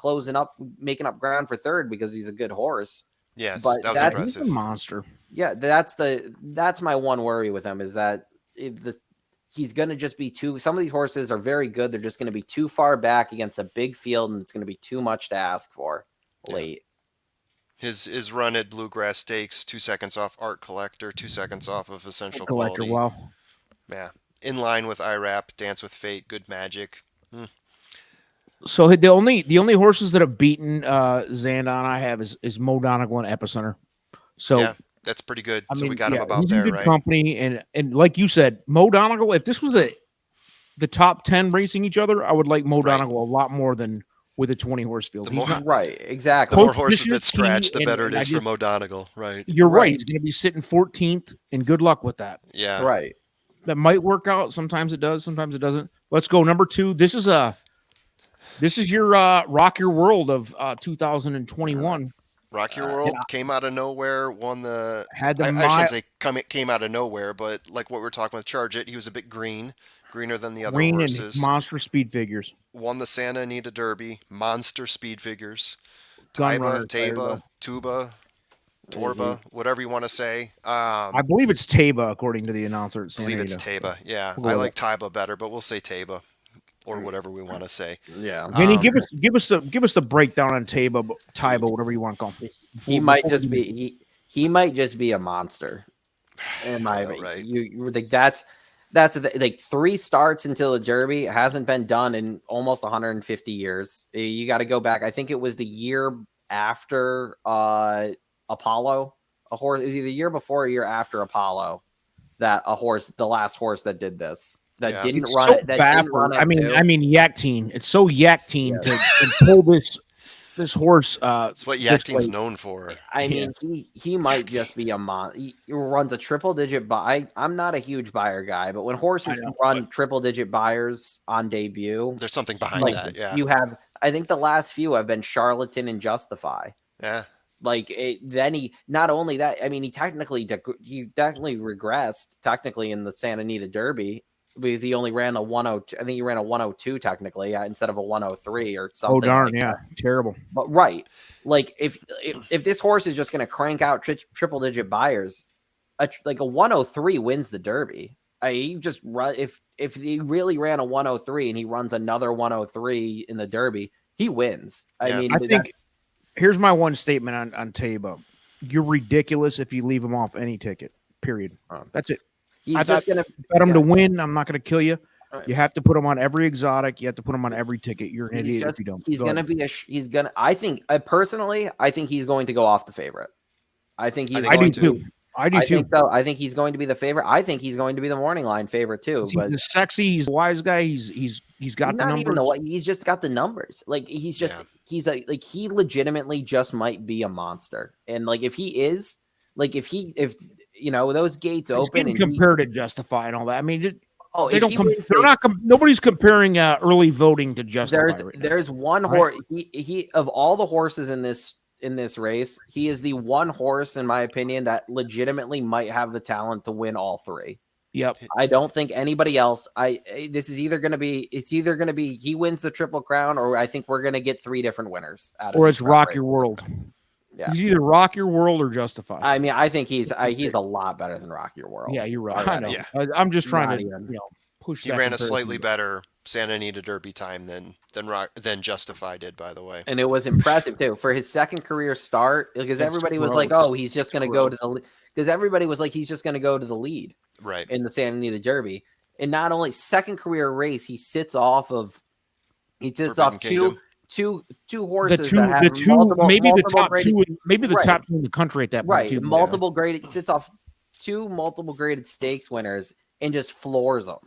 making up ground for third because he's a good horse. Yes, But that was that- He's impressive. a monster. Yeah, that's my one worry with him, is that he's going to just be some of these horses are very good. They're just going to be too far back against a big field, and it's going to be too much to ask for late. His run at Bluegrass Stakes, 2 seconds off Art Collector, 2 seconds off of Essential Collector. Quality. Wow. Yeah, in line with IRAP, Dance with Fate, Good Magic. So the only horses that have beaten Zandon I have is Mo Donegal and Epicenter. So Yeah, that's pretty good. I So mean, we got him about he's in there, good right? company, and like you said, Mo Donegal. If this was the top 10 racing each other, I would like Mo Right. Donegal a lot more than with a 20 horse field. The He's more- not- Right, The exactly. more Coach horses Fisher's that scratch, key, the better and it I is for just- Mo Donegal, right? You're right. Right. He's going to be sitting 14th, and good luck with that. Yeah. Right. That might work out. Sometimes it does. Sometimes it doesn't. Let's go number 2. This is your rock your world of 2021. Rock Your and World came out of nowhere, won the. I had the I shouldn't mile say came out of nowhere, but like what we were talking with Charge It, he was a bit greener than the other green and horses. monster speed figures. Won the Santa Anita Derby, monster speed figures. Gun Taiba, runners. There you go. Taba, Tuba, He- Torba, whatever you want to say. I believe it's Taba, according to the announcer at I Santa believe it's Anita. Taba. Yeah, We'll I go with like Taiba better, but we'll say Taba or whatever we want to say. yeah. Vinny, Um, give us the breakdown on Taiba, whatever you want to call him. He might just be he might just be a monster. In my I know, opinion. right? You like that's like 3 starts until the Derby hasn't been done in almost 150 years. You got to go back. I think it was the year after Apollo. A horse. It was either the year before or year after Apollo that the last horse that did this that Yeah. didn't It's run so it. That didn't run backward. it too. I mean, yak teen. It's so yak teen to pull this horse. That's what this Yakting's late. known for. I Yeah. mean, he might just be a He runs a triple digit buy. I'm not a huge buyer guy, but when horses know, run triple digit buyers on debut, There's something behind like that. Yeah. you have, I think the last few have been Charlatan and Justify. Yeah. Like then he not only that, I mean, he technically regressed technically in the Santa Anita Derby because he only ran a 102. I think he ran a 102 technically instead of a 103 or something. Oh darn, like yeah, that. terrible. But right, like if this horse is just going to crank out triple digit buyers, like a 103 wins the Derby. He just run if he really ran a 103 and he runs another 103 in the Derby, he wins. I Yeah. mean, I think here's my one statement on Taiba. You're ridiculous if you leave him off any ticket. Period. That's it. he's just going to Bet him to win. I'm not going to kill you. Right. You have to put him on every exotic. You have to put him on every ticket. You're an He's idiot just, if you don't. he's Go going to ahead. be he's going to, I think, personally, I think he's going to go off the favorite. I think he's I I think do so, too. I do too. think so. I think he's going to be the favorite. I think he's going to be the morning line favorite too. He's But the sexy. He's a wise guy. He's got he's the not numbers. even he's just got the numbers. Like he's just Yeah. he legitimately just might be a monster. And like if he is, like if those gates He's open getting and compared to Justify and all that. I mean, they if don't. he wins, They're not. Nobody's comparing early voting to Justify. there's Right now. there's one Right. horse he of all the horses in this race, he is the one horse in my opinion that legitimately might have the talent to win all 3. Yep. I don't think anybody else. This is either going to be he wins the Triple Crown, or I think we're going to get 3 different winners. Or it's Rock Your World. Yeah. He's either Rock Your World or Justify. I mean, I think he's a lot better than Rock Your World. Yeah, you're right. Already. I know. I'm just trying Not to even. push. He that ran a comparison. slightly better Santa Anita Derby time than Justify did, by the way. And it was impressive too for his second career start, because That's everybody was like, gross. "Oh, he's just going to go to the," because everybody was like, "He's just going to go to the lead Right. in the Santa Anita Derby." And not only second career race, he sits off Forbidden Kingdom. two horses The two, that have maybe the multiple top graded, two, maybe the Right. top two in the country at that point. right, Too. multiple graded, sits off 2 multiple graded stakes winners and just floors them.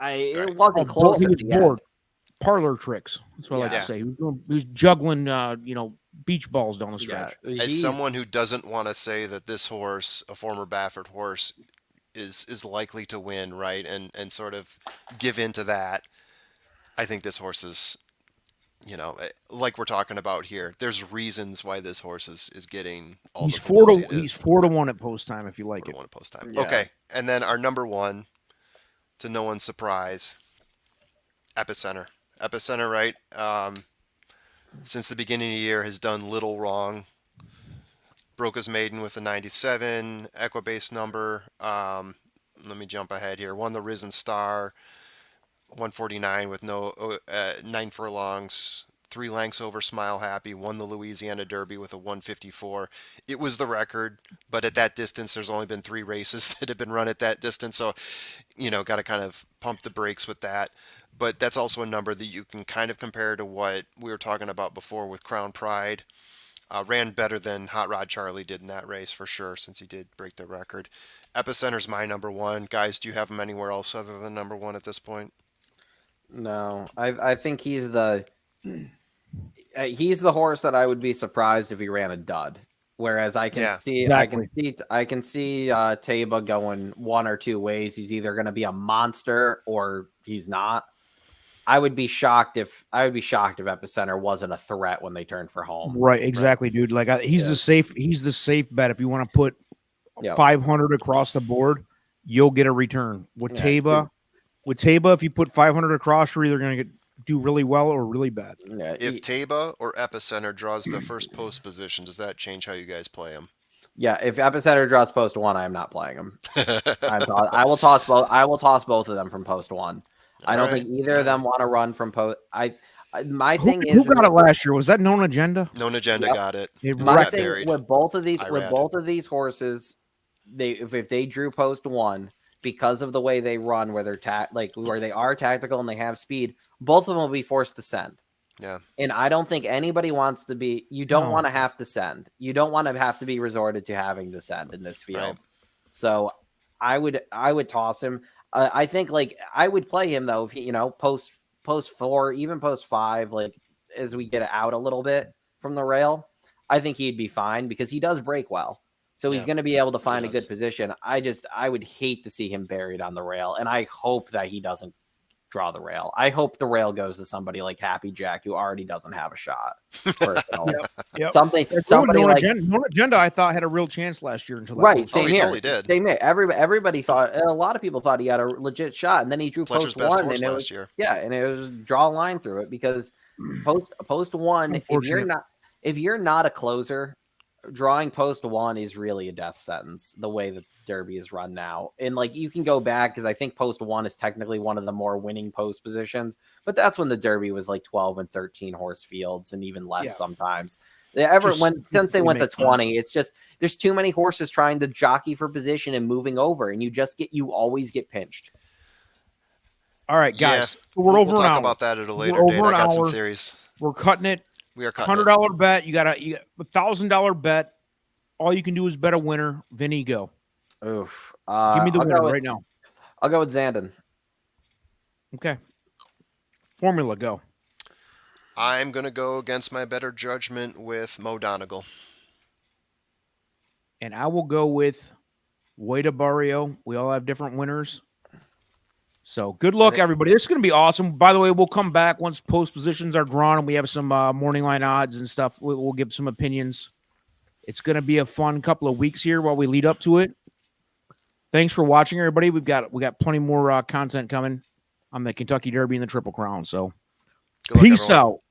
It Right. wasn't close He at was the bored. end. Parlor tricks. That's what I like Yeah. to say. He was juggling, beach balls down the stretch. As someone who doesn't want to say that this horse, a former Baffert horse, is likely to win, right, and sort of give into that, I think this horse is, like we're talking about here. There's reasons why this horse is getting all He's the 4 publicity to it he's is. 4-1 at post time if you like 4 it. to 1 post time. Yeah. Okay, and then our number 1, to no one's surprise, Epicenter. Epicenter, right? Since the beginning of the year, has done little wrong. Broke his maiden with a 97 Equibase number. Let me jump ahead here. Won the Risen Star, 149 with 9 furlongs, 3 lengths over Smile Happy. Won the Louisiana Derby with a 154. It was the record, but at that distance, there's only been 3 races that have been run at that distance. So, got to kind of pump the brakes with that. But that's also a number that you can kind of compare to what we were talking about before with Crown Pride. Ran better than Hot Rod Charlie did in that race for sure, since he did break the record. Epicenter's my number 1. Guys, do you have him anywhere else other than number 1 at this point? No, I think he's the horse that I would be surprised if he ran a dud. Whereas I can Yeah, see, exactly. I can see Taiba going one or two ways. He's either going to be a monster or he's not. I would be shocked if Epicenter wasn't a threat when they turned for home. Right, exactly, dude. Like he's the safe bet. If you want to put 500 across the board, you'll get a return. With Taba, if you put 500 across, you're either going to do really well or really bad. Yeah, If Taba or Epicenter draws the first post position, does that change how you guys play him? yeah, if Epicenter draws post 1, I am not playing him. I will toss both. I will toss both of them from post 1. I don't think either of them want to run from post. My thing is, who got it last year? Was that Known Agenda? Known Agenda got it. My thing with both of these horses, if they drew post 1 because of the way they run, where they're where they are tactical and they have speed, both of them will be forced to send. Yeah. And I don't think anybody wants to be. You don't want to have to send. You don't want to have to be resorted to having to send in this field. Right. So I would toss him. I think I would play him though if he, post 4, even post 5, as we get out a little bit from the rail, I think he'd be fine because he does break well. So he's going to be able to find a good position. I would hate to see him buried on the rail, and I hope that he doesn't draw the rail. I hope the rail goes to somebody like Happy Jack, who already doesn't have a shot. Yep. Somebody Known Agenda, I thought had a real chance last year until that right. Same he here. Totally did. Same here. Everybody thought, a lot of people thought he had a legit shot, and then he drew Fletcher's post 1, and it was and it was draw a line through it because post 1. If you're not a closer, drawing post 1 is really a death sentence the way that the Derby is run now. And you can go back because I think post 1 is technically one of the more winning post positions, but that's when the Derby was 12 and 13 horse fields and even less sometimes. Since they went to 20, it's just there's too many horses trying to jockey for position and moving over, and you always get pinched. All right, guys, we'll talk about that at a later date. I got some theories. We're cutting it. We are cutting $100 bet. You got a $1,000 bet. All you can do is bet a winner. Vinny, go. Oof. Give me the winner right now. I'll go with Zandon. Okay. Formula, go. I'm going to go against my better judgment with Mo Donegal. And I will go with Wada Barrio. We all have different winners. So good luck, everybody. This is going to be awesome. By the way, we'll come back once post positions are drawn and we have some morning line odds and stuff. We'll give some opinions. It's going to be a fun couple of weeks here while we lead up to it. Thanks for watching, everybody. We got plenty more content coming on the Kentucky Derby and the Triple Crown. So peace out.